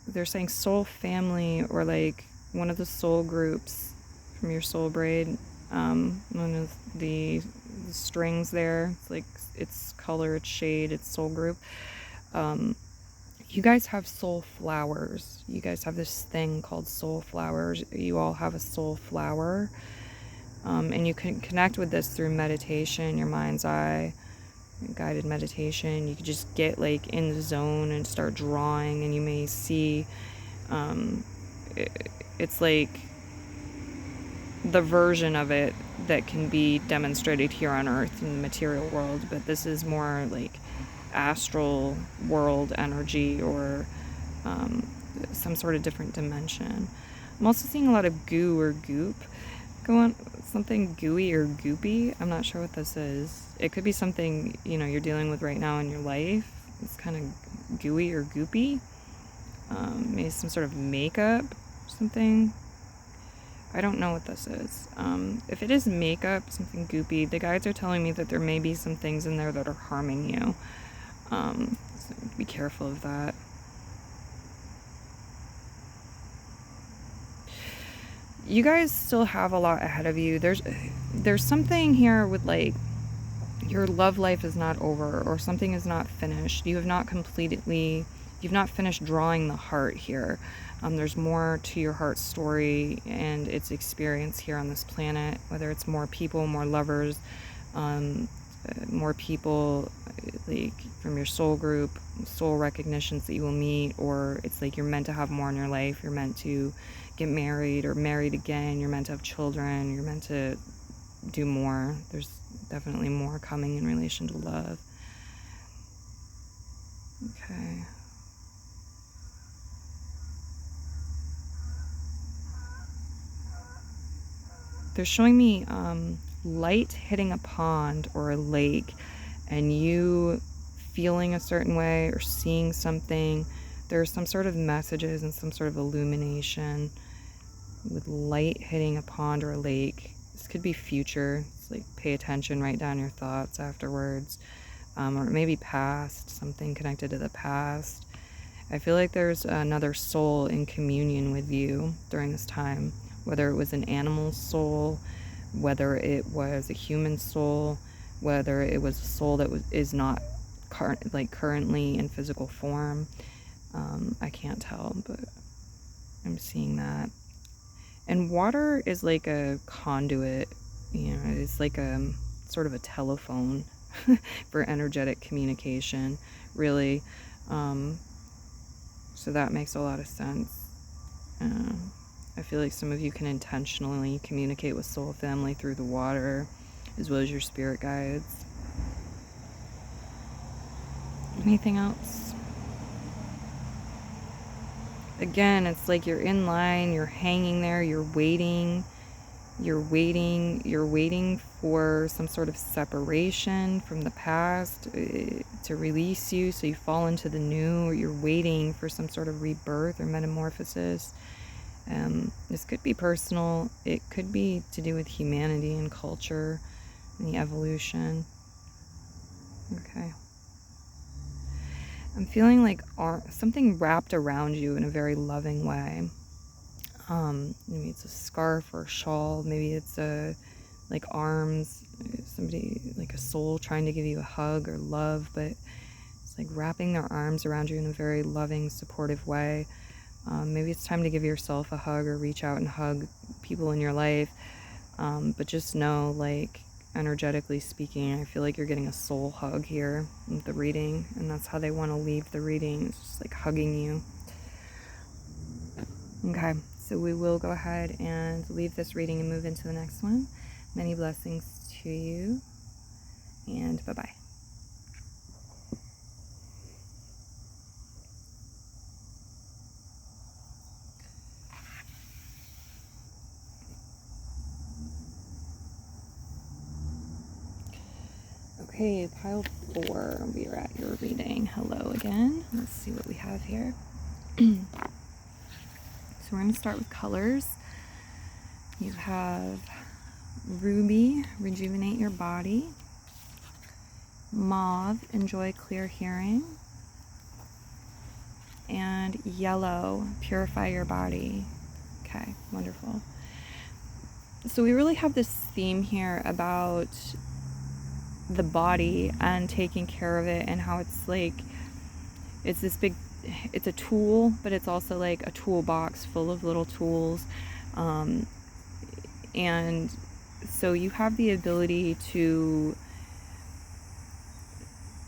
they're saying soul family, or like one of the soul groups from your soul braid. One of the strings there. It's like its color, its shade, its soul group. You guys have soul flowers. You guys have this thing called soul flowers. You all have a soul flower. And you can connect with this through meditation, your mind's eye, guided meditation. You could just get like in the zone and start drawing, and you may see it's like the version of it that can be demonstrated here on Earth in the material world, but this is more like astral world energy, or some sort of different dimension. I'm also seeing a lot of goo or goop go on, something gooey or goopy. I'm not sure what this is. It could be something, you know, you're dealing with right now in your life. It's kind of gooey or goopy. Maybe some sort of makeup, something. I don't know what this is. If it is makeup, something goopy, the guides are telling me that there may be some things in there that are harming you. So be careful of that. You guys still have a lot ahead of you. There's something here with like your love life is not over, or something is not finished. You've not finished drawing the heart here. There's more to your heart story and its experience here on this planet, whether it's more people, more lovers, more people like from your soul group, soul recognitions that you will meet, or it's like you're meant to have more in your life. You're meant to get married or married again. You're meant to have children. You're meant to do more. There's definitely more coming in relation to love. Okay. They're showing me light hitting a pond or a lake, and you feeling a certain way or seeing something. There's some sort of messages and some sort of illumination with light hitting a pond or a lake. This could be future. It's like pay attention, write down your thoughts afterwards. Or maybe past, something connected to the past. I feel like there's another soul in communion with you during this time, whether it was an animal soul, whether it was a human soul, whether it was a soul that is not currently in physical form. I can't tell, but I'm seeing that. And water is like a conduit, you know, it's like a sort of a telephone for energetic communication, really. So that makes a lot of sense. I feel like some of you can intentionally communicate with soul family through the water, as well as your spirit guides. Anything else? Again, it's like you're in line, you're hanging there, you're waiting for some sort of separation from the past to release you, so you fall into the new, or you're waiting for some sort of rebirth or metamorphosis. This could be personal. It could be to do with humanity and culture and the evolution. Okay. I'm feeling like something wrapped around you in a very loving way. Maybe it's a scarf or a shawl. Maybe it's like arms, somebody, like a soul trying to give you a hug or love, but it's like wrapping their arms around you in a very loving, supportive way. Maybe it's time to give yourself a hug or reach out and hug people in your life. But just know, like, energetically speaking, I feel like you're getting a soul hug here with the reading, and that's how they want to leave the reading. It's just like hugging you. Okay, so we will go ahead and leave this reading and move into the next one. Many blessings to you, and bye-bye. Okay, pile 4, we are at your reading. Hello again. Let's see what we have here. So we're going to start with colors. You have ruby, rejuvenate your body. Mauve, enjoy clear hearing. And yellow, purify your body. Okay, wonderful. So we really have this theme here about the body and taking care of it, and how it's like, it's this big, it's a tool, but it's also like a toolbox full of little tools. And so you have the ability to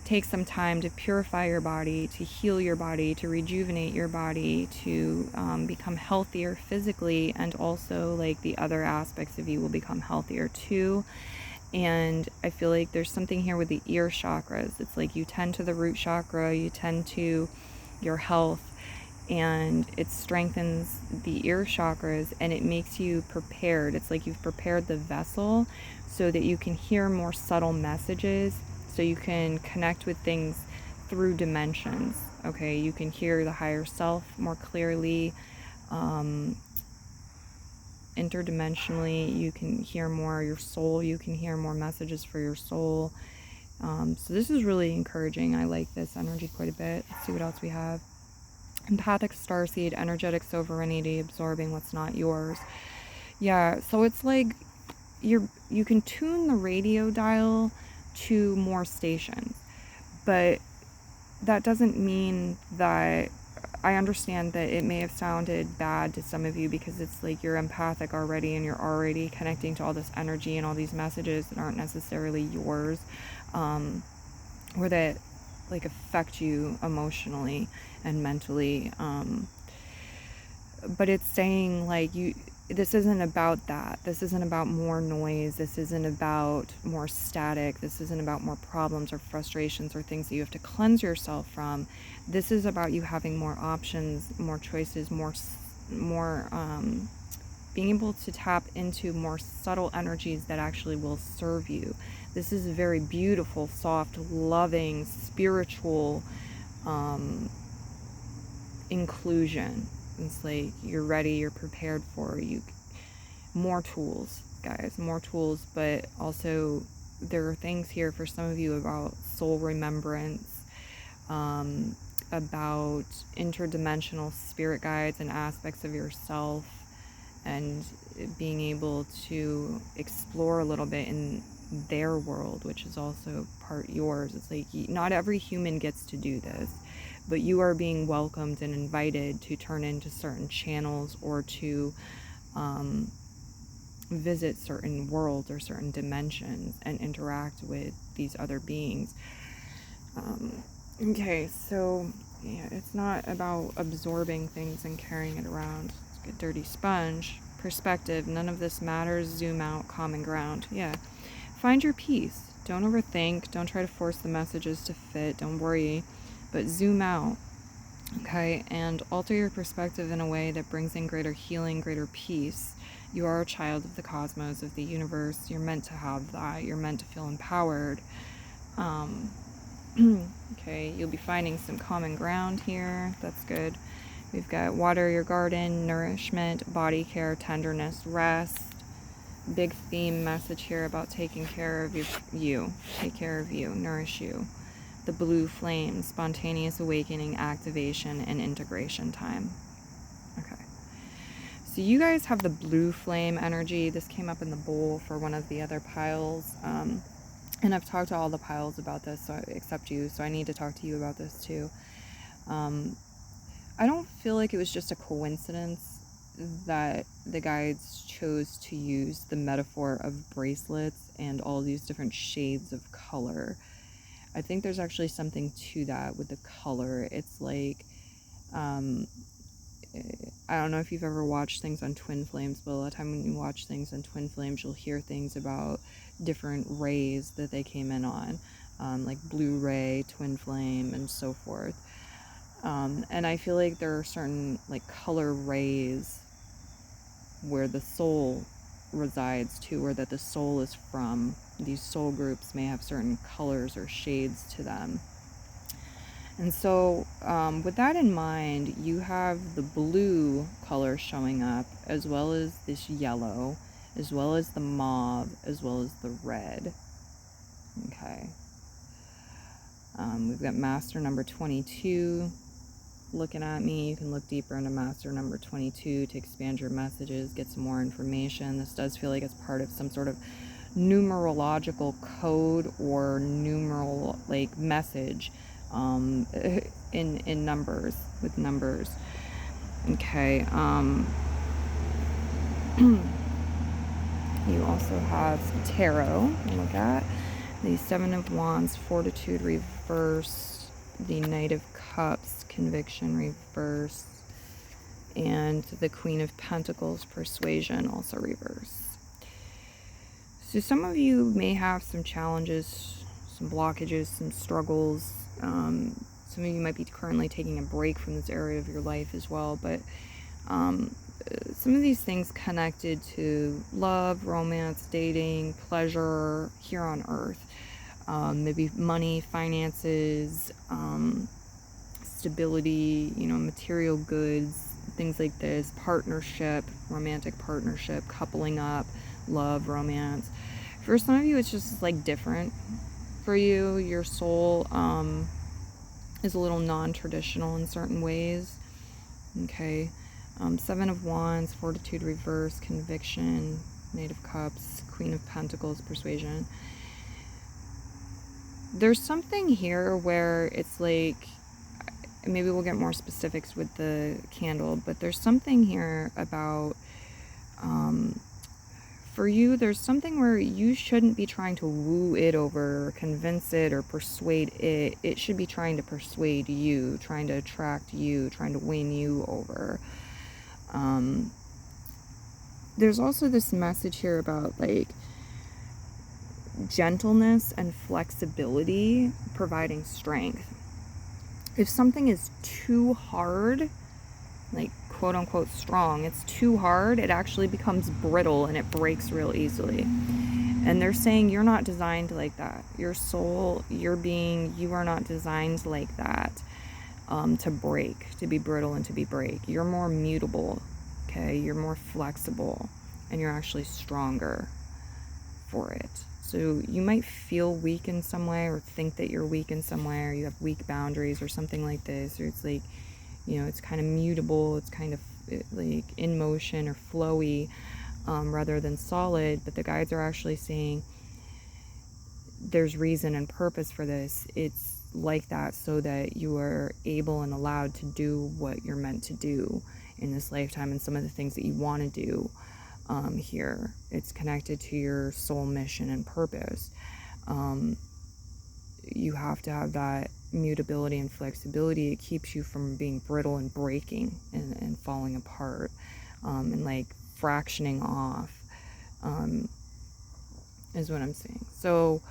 take some time to purify your body, to heal your body, to rejuvenate your body, to become healthier physically, and also like the other aspects of you will become healthier too. And I feel like there's something here with the ear chakras. It's like you tend to the root chakra, you tend to your health, and it strengthens the ear chakras, and it makes you prepared. It's like you've prepared the vessel so that you can hear more subtle messages, so you can connect with things through dimensions. Okay, you can hear the higher self more clearly. Interdimensionally, you can hear more your soul, you can hear more messages for your soul. So this is really encouraging. I like this energy quite a bit. Let's see what else we have. Empathic starseed, energetic sovereignty, absorbing what's not yours. Yeah, so it's like you can tune the radio dial to more stations, but that doesn't mean that, I understand that it may have sounded bad to some of you because it's like you're empathic already and you're already connecting to all this energy and all these messages that aren't necessarily yours, or that like affect you emotionally and mentally. But it's saying like this isn't about that. This isn't about more noise. This isn't about more static. This isn't about more problems or frustrations or things that you have to cleanse yourself from. This is about you having more options, more choices, more being able to tap into more subtle energies that actually will serve you. This is a very beautiful, soft, loving, spiritual inclusion. It's like you're ready, you're prepared for you. More tools, guys, more tools, but also there are things here for some of you about soul remembrance, about interdimensional spirit guides and aspects of yourself, and being able to explore a little bit in their world, which is also part yours. It's like not every human gets to do this, but you are being welcomed and invited to turn into certain channels or to visit certain worlds or certain dimensions and interact with these other beings. Okay, so yeah, it's not about absorbing things and carrying it around. It's like a dirty sponge. Perspective, none of this matters. Zoom out, common ground. Yeah. Find your peace. Don't overthink. Don't try to force the messages to fit. Don't worry. But zoom out, okay, and alter your perspective in a way that brings in greater healing, greater peace. You are a child of the cosmos, of the universe. You're meant to have that. You're meant to feel empowered. Okay, you'll be finding some common ground here. That's good. We've got water your garden, nourishment, body care, tenderness, rest. Big theme message here about taking care of you. Take care of you, nourish you. The blue flame, spontaneous awakening, activation, and integration time. Okay. So you guys have the blue flame energy. This came up in the bowl for one of the other piles. And I've talked to all the piles about this, except you, so I need to talk to you about this too. I don't feel like it was just a coincidence that the guides chose to use the metaphor of bracelets and all these different shades of color. I think there's actually something to that with the color. It's like, I don't know if you've ever watched things on Twin Flames, but a lot of time when you watch things on Twin Flames, you'll hear things about different rays that they came in on, like blue ray, twin flame, and so forth. And I feel like there are certain like color rays where the soul resides to, or that the soul is from. These soul groups may have certain colors or shades to them. And so with that in mind, you have the blue color showing up, as well as this yellow, as well as the mauve, as well as the red. Okay. We've got master number 22 looking at me. You can look deeper into master number 22 to expand your messages, get some more information. This does feel like it's part of some sort of numerological code or numeral like message in numbers, with numbers. Okay. You also have tarot. Look at the Seven of Wands, Fortitude reverse, the Knight of Cups, Conviction reverse, and the Queen of Pentacles, Persuasion, also reverse. So some of you may have some challenges, some blockages, some struggles. Some of you might be currently taking a break from this area of your life as well, but some of these things connected to love, romance, dating, pleasure here on earth. Maybe money, finances, stability, material goods, things like this, partnership, romantic partnership, coupling up, love, romance. For some of you, it's just like different for you. Your soul is a little non-traditional in certain ways. Okay. Seven of Wands, Fortitude reverse, Conviction, Knight of Cups, Queen of Pentacles, Persuasion. There's something here where it's like, maybe we'll get more specifics with the candle, but there's something here about, for you, there's something where you shouldn't be trying to woo it over, or convince it, or persuade it. It should be trying to persuade you, trying to attract you, trying to win you over. There's also this message here about like gentleness and flexibility providing strength. If something is too hard, like quote unquote strong, it's too hard, it actually becomes brittle and it breaks real easily. And they're saying you're not designed like that. Your soul, your being, you are not designed like that. To break, to be brittle and to be break. You're more mutable, okay? You're more flexible, and you're actually stronger for it. So you might feel weak in some way, or think that you're weak in some way, or you have weak boundaries or something like this, or it's like, it's kind of mutable, it's kind of like in motion or flowy, rather than solid. But the guides are actually saying there's reason and purpose for this. It's like that so that you are able and allowed to do what you're meant to do in this lifetime, and some of the things that you want to do here. It's connected to your soul mission and purpose. You have to have that mutability and flexibility. It keeps you from being brittle and breaking and falling apart, and like fractioning off, is what I'm saying. So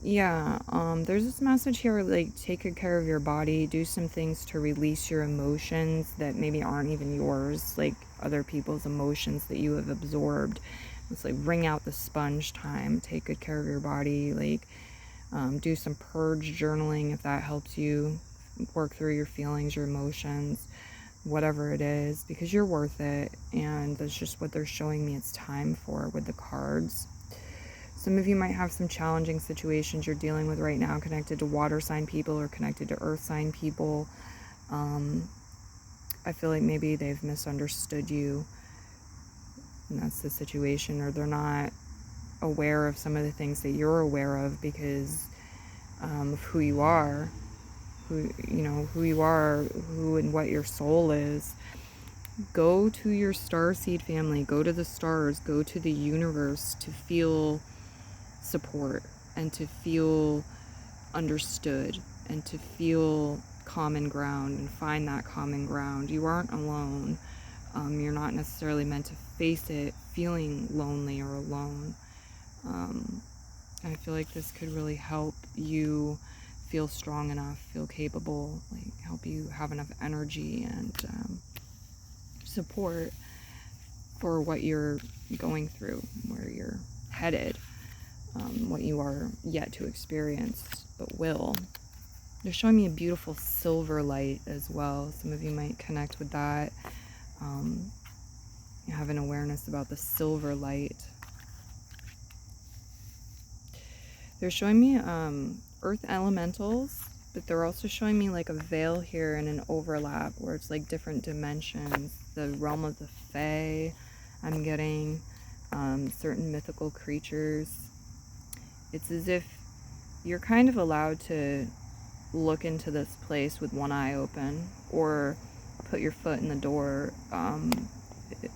yeah, there's this message here, like, take good care of your body, do some things to release your emotions that maybe aren't even yours, like other people's emotions that you have absorbed. It's like wring out the sponge time, take good care of your body, like, do some purge journaling if that helps you work through your feelings, your emotions, whatever it is, because you're worth it, and that's just what they're showing me it's time for with the cards. Some of you might have some challenging situations you're dealing with right now connected to water sign people or connected to earth sign people. I feel like maybe they've misunderstood you, and that's the situation, or they're not aware of some of the things that you're aware of because of who you are, who you are, who and what your soul is. Go to your starseed family, go to the stars, go to the universe to feel support and to feel understood and to feel common ground and find that common ground. You aren't alone. You're not necessarily meant to face it feeling lonely or alone. I feel like this could really help you feel strong enough, feel capable, like help you have enough energy and support for what you're going through, where you're headed, what you are yet to experience, but will. They're showing me a beautiful silver light as well. Some of you might connect with that. You have an awareness about the silver light. They're showing me earth elementals, but they're also showing me like a veil here and an overlap where it's like different dimensions. The realm of the Fae, I'm getting certain mythical creatures. It's as if you're kind of allowed to look into this place with one eye open or put your foot in the door.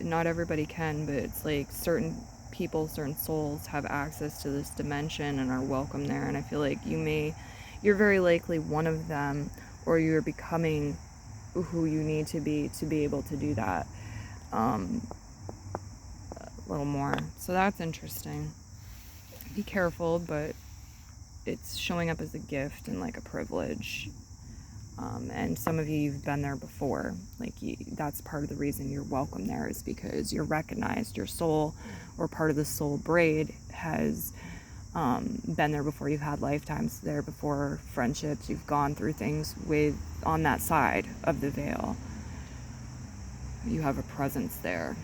Not everybody can, but it's like certain people, certain souls have access to this dimension and are welcome there. And I feel like you're very likely one of them, or you're becoming who you need to be able to do that a little more. So that's interesting. Be careful, but it's showing up as a gift and like a privilege. And some of you've been there before. Like that's part of the reason you're welcome there, is because you're recognized. Your soul, or part of the soul braid, has been there before. You've had lifetimes there before, friendships. You've gone through things with on that side of the veil. You have a presence there.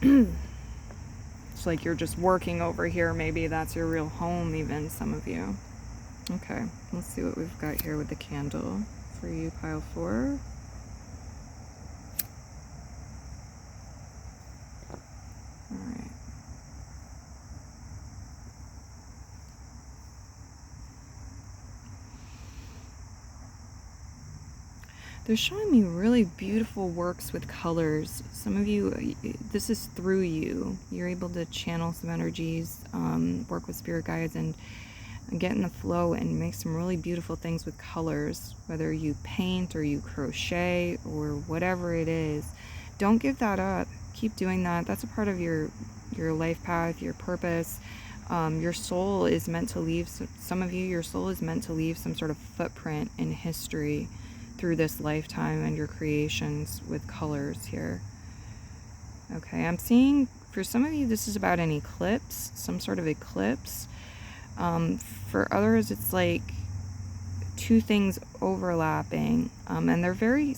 It's like you're just working over here. Maybe that's your real home, even some of you. Okay, let's see what we've got here with the candle for you, pile 4. All right. They're showing me really beautiful works with colors. Some of you, this is through you. You're able to channel some energies, work with spirit guides, and get in the flow and make some really beautiful things with colors, whether you paint or you crochet or whatever it is. Don't give that up. Keep doing that. That's a part of your life path, your purpose. Your soul is meant to leave, some of you, your soul is meant to leave some sort of footprint in history through this lifetime and your creations with colors here. Okay, I'm seeing for some of you this is about an eclipse, some sort of eclipse. For others, it's like two things overlapping, and they're very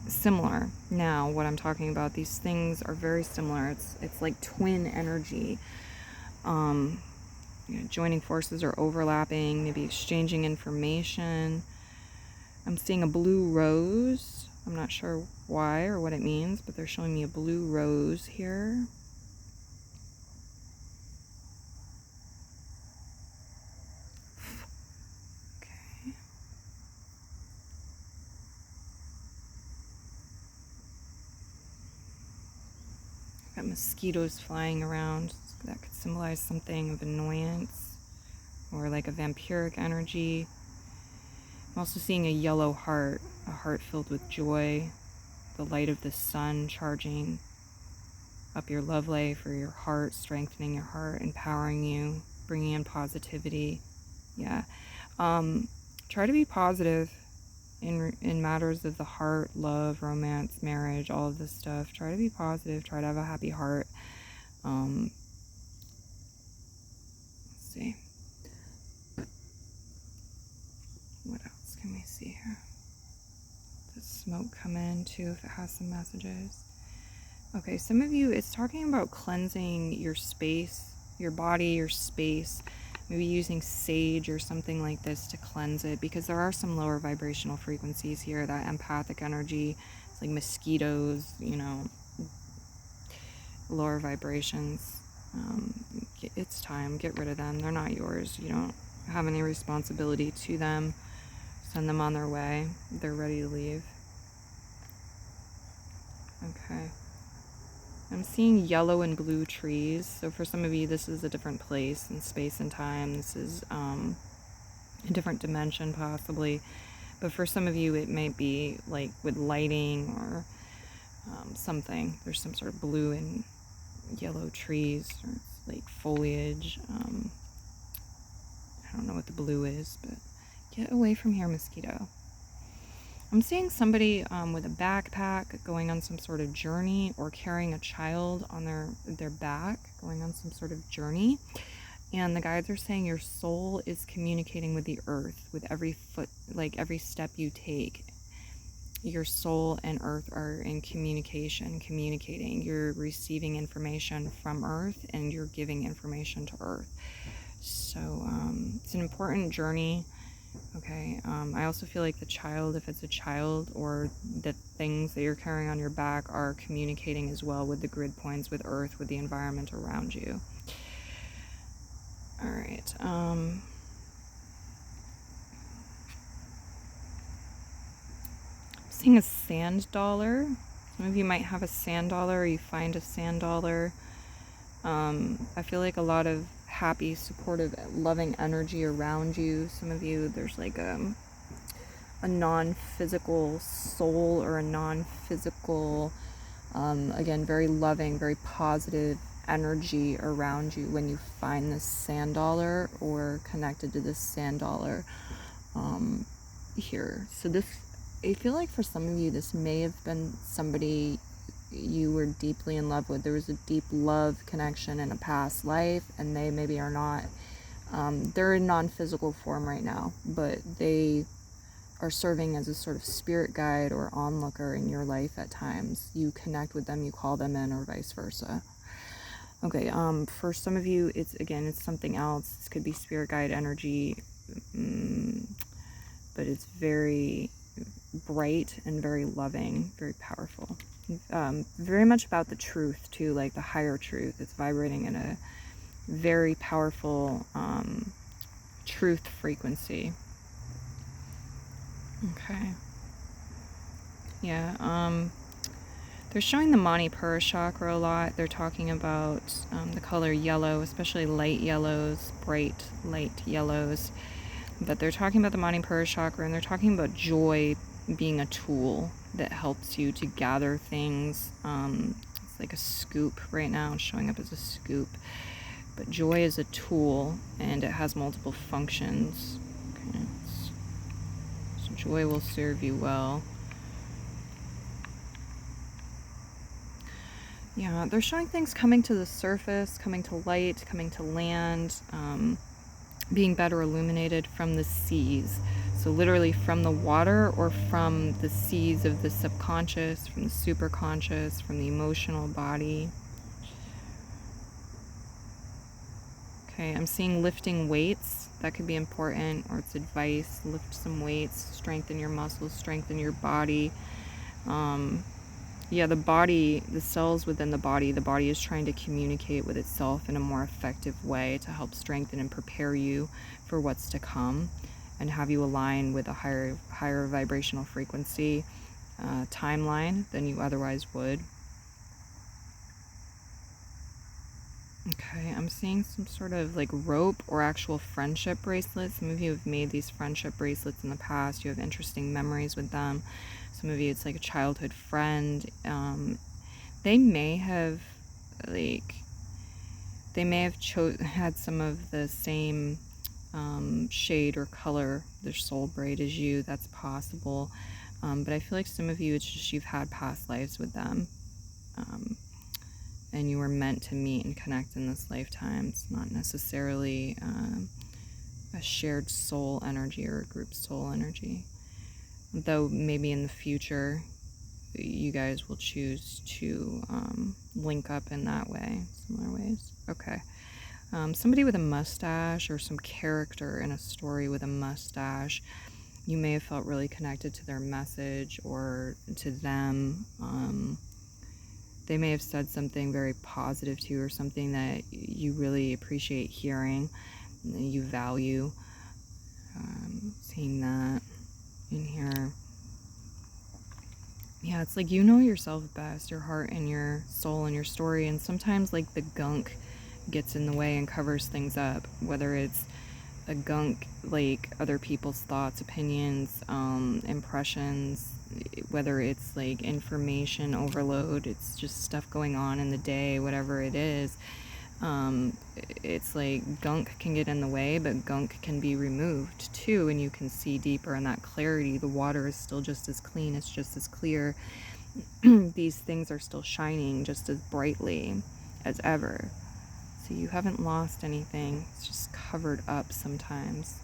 similar. Now, what I'm talking about, these things are very similar. It's like twin energy. Joining forces or overlapping, maybe exchanging information. I'm seeing a blue rose. I'm not sure why or what it means, but they're showing me a blue rose here. Okay. Got mosquitoes flying around. That could symbolize something of annoyance or like a vampiric energy. I'm also seeing a yellow heart, a heart filled with joy, the light of the sun charging up your love life or your heart, strengthening your heart, empowering you, bringing in positivity. Yeah. Try to be positive in matters of the heart, love, romance, marriage, all of this stuff. Try to be positive. Try to have a happy heart. Let's see. What else can we see here? Does smoke come in too if it has some messages? Okay, some of you, it's talking about cleansing your space, your body, your space, maybe using sage or something like this to cleanse it, because there are some lower vibrational frequencies here, that empathic energy. It's like mosquitoes, lower vibrations. It's time, get rid of them. They're not yours. You don't have any responsibility to them. Send them on their way. They're ready to leave. Okay. I'm seeing yellow and blue trees. So for some of you, this is a different place in space and time. This is a different dimension possibly. But for some of you, it may be like with lighting or something. There's some sort of blue and yellow trees, or like foliage. I don't know what the blue is, but get away from here, mosquito. I'm seeing somebody with a backpack going on some sort of journey, or carrying a child on their back, going on some sort of journey. And the guides are saying your soul is communicating with the earth with every foot, like every step you take. Your soul and earth are in communication, communicating. You're receiving information from earth, and you're giving information to earth. So it's an important journey. Okay, I also feel like the child, if it's a child, or the things that you're carrying on your back, are communicating as well with the grid points, with earth, with the environment around you. All right. Seeing a sand dollar. Some of you might have a sand dollar, or you find a sand dollar. I feel like a lot of happy, supportive, loving energy around you. Some of you, there's like a non-physical soul, or a non-physical, again, very loving, very positive energy around you when you find this sand dollar, or connected to this sand dollar here. So this, I feel like for some of you, this may have been somebody you were deeply in love with. There was a deep love connection in a past life, and they maybe are not, they're in non-physical form right now, but they are serving as a sort of spirit guide or onlooker in your life at times. You connect with them, you call them in, or vice versa. Okay, for some of you, it's something else. This could be spirit guide energy, but it's very bright and very loving, very powerful. Very much about the truth too, like the higher truth. It's vibrating in a very powerful truth frequency. Okay. Yeah, they're showing the Manipura chakra a lot. They're talking about the color yellow, especially light yellows, bright light yellows. But they're talking about the Manipura chakra, and they're talking about joy being a tool that helps you to gather things. It's like a scoop right now. It's showing up as a scoop. But joy is a tool, and it has multiple functions. Okay. So joy will serve you well. Yeah, they're showing things coming to the surface, coming to light, coming to land, being better illuminated from the seas. So literally from the water, or from the seas of the subconscious, from the superconscious, from the emotional body. Okay, I'm seeing lifting weights. That could be important, or it's advice. Lift some weights, strengthen your muscles, strengthen your body. Yeah, the body, the cells within the body is trying to communicate with itself in a more effective way to help strengthen and prepare you for what's to come, and have you align with a higher vibrational frequency timeline than you otherwise would. Okay, I'm seeing some sort of like rope or actual friendship bracelets. Some of you have made these friendship bracelets in the past. You have interesting memories with them. Some of you, it's like a childhood friend. They may have had some of the same shade or color, their soul braid, as you. That's possible. But I feel like some of you, it's just you've had past lives with them. And you were meant to meet and connect in this lifetime. It's not necessarily a shared soul energy or a group soul energy. Though maybe in the future, you guys will choose to link up in that way, similar ways. Okay. Somebody with a mustache, or some character in a story with a mustache, you may have felt really connected to their message or to them. They may have said something very positive to you, or something that you really appreciate hearing, and that you value. Seeing that in here. Yeah, it's like you know yourself best, your heart and your soul and your story, and sometimes like the gunk gets in the way and covers things up, whether it's a gunk like other people's thoughts, opinions, impressions, whether it's like information overload, it's just stuff going on in the day, whatever it is. It's like gunk can get in the way, but gunk can be removed too, and you can see deeper in that clarity. The water is still just as clean, it's just as clear. These things are still shining just as brightly as ever. So you haven't lost anything, it's just covered up sometimes.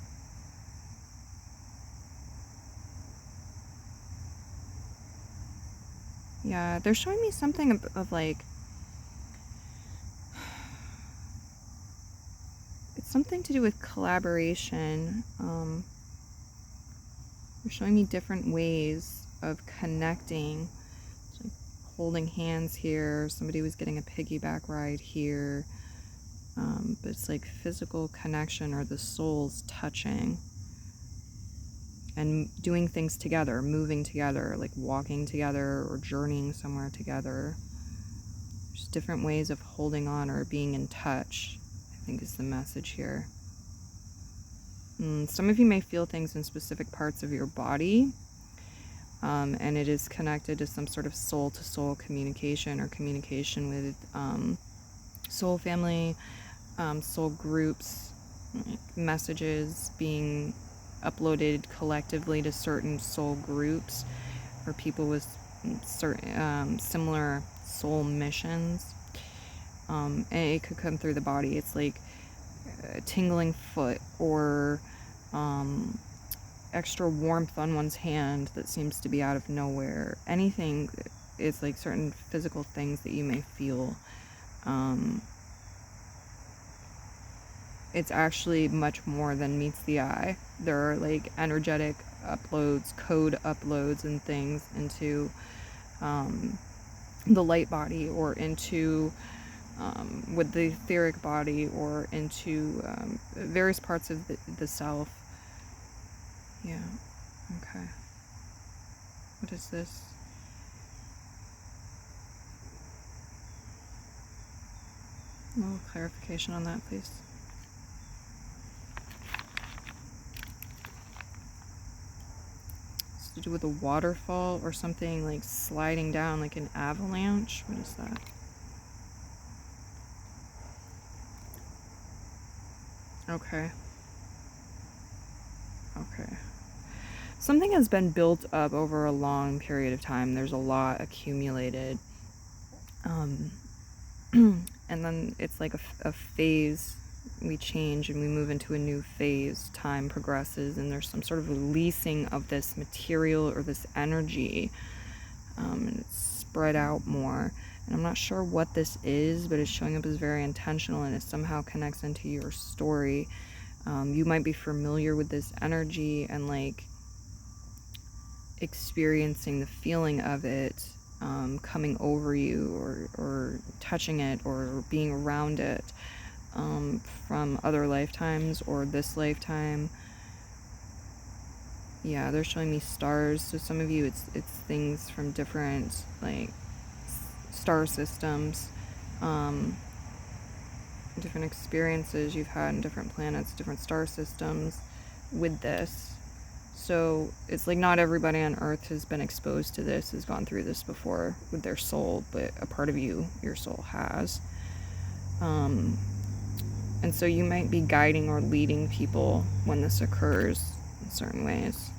Yeah, they're showing me something of like, it's something to do with collaboration. They're showing me different ways of connecting. Like holding hands here, somebody was getting a piggyback ride here. But it's like physical connection or the souls touching and doing things together, moving together, like walking together or journeying somewhere together. There's different ways of holding on or being in touch, I think is the message here. Some of you may feel things in specific parts of your body, and it is connected to some sort of soul-to-soul communication or communication with soul family, soul groups, like messages being uploaded collectively to certain soul groups or people with certain similar soul missions. And it could come through the body. It's like a tingling foot or extra warmth on one's hand that seems to be out of nowhere. Anything, it's like certain physical things that you may feel. It's actually much more than meets the eye. There are like energetic uploads, code uploads and things into the light body or into with the etheric body or into various parts of the self. Yeah, okay. What is this? A little clarification on that, please. It's to do with a waterfall or something like sliding down like an avalanche. What is that? Okay. Okay. Something has been built up over a long period of time. There's a lot accumulated. And then it's like a phase. We change and we move into a new phase. Time progresses and there's some sort of releasing of this material or this energy. And it's spread out more. And I'm not sure what this is, but it's showing up as very intentional and it somehow connects into your story. You might be familiar with this energy and like experiencing the feeling of it coming over you or touching it or being around it from other lifetimes or this lifetime. Yeah, they're showing me stars. So some of you, it's things from different like star systems, different experiences you've had in different planets, different star systems with this. So it's like not everybody on Earth has been exposed to this, has gone through this before with their soul, but a part of you, your soul has. And so you might be guiding or leading people when this occurs in certain ways.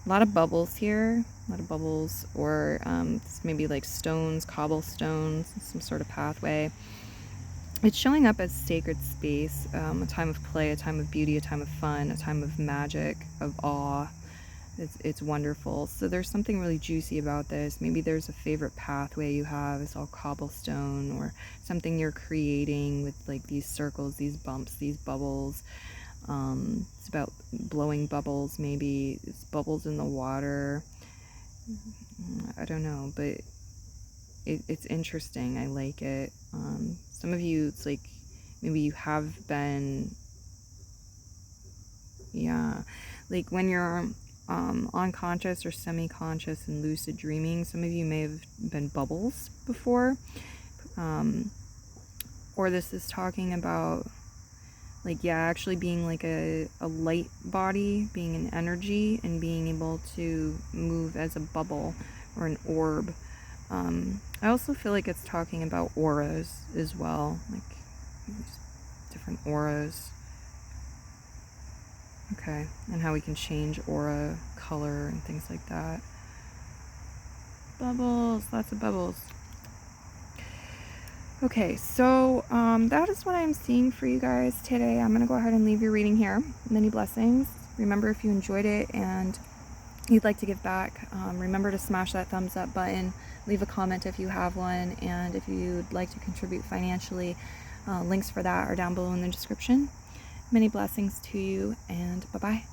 A lot of bubbles here, a lot of bubbles, or maybe like stones, cobblestones, some sort of pathway. It's showing up as sacred space, a time of play, a time of beauty, a time of fun, a time of magic, of awe. It's wonderful. So there's something really juicy about this. Maybe there's a favorite pathway you have. It's all cobblestone or something you're creating with like these circles, these bumps, these bubbles. It's about blowing bubbles, maybe. It's bubbles in the water. I don't know, but it's interesting. I like it. Some of you, it's like maybe you have been, yeah, like when you're unconscious or semi-conscious and lucid dreaming, some of you may have been bubbles before, or this is talking about like, yeah, actually being like a light body, being an energy and being able to move as a bubble or an orb. I also feel like it's talking about auras as well, like different auras. Okay, and how we can change aura color and things like that. Bubbles, lots of bubbles. Okay, so that is what I'm seeing for you guys today. I'm going to go ahead and leave your reading here. Many blessings. Remember, if you enjoyed it and you'd like to give back, remember to smash that thumbs up button. Leave a comment if you have one. And if you'd like to contribute financially, links for that are down below in the description. Many blessings to you, and bye-bye.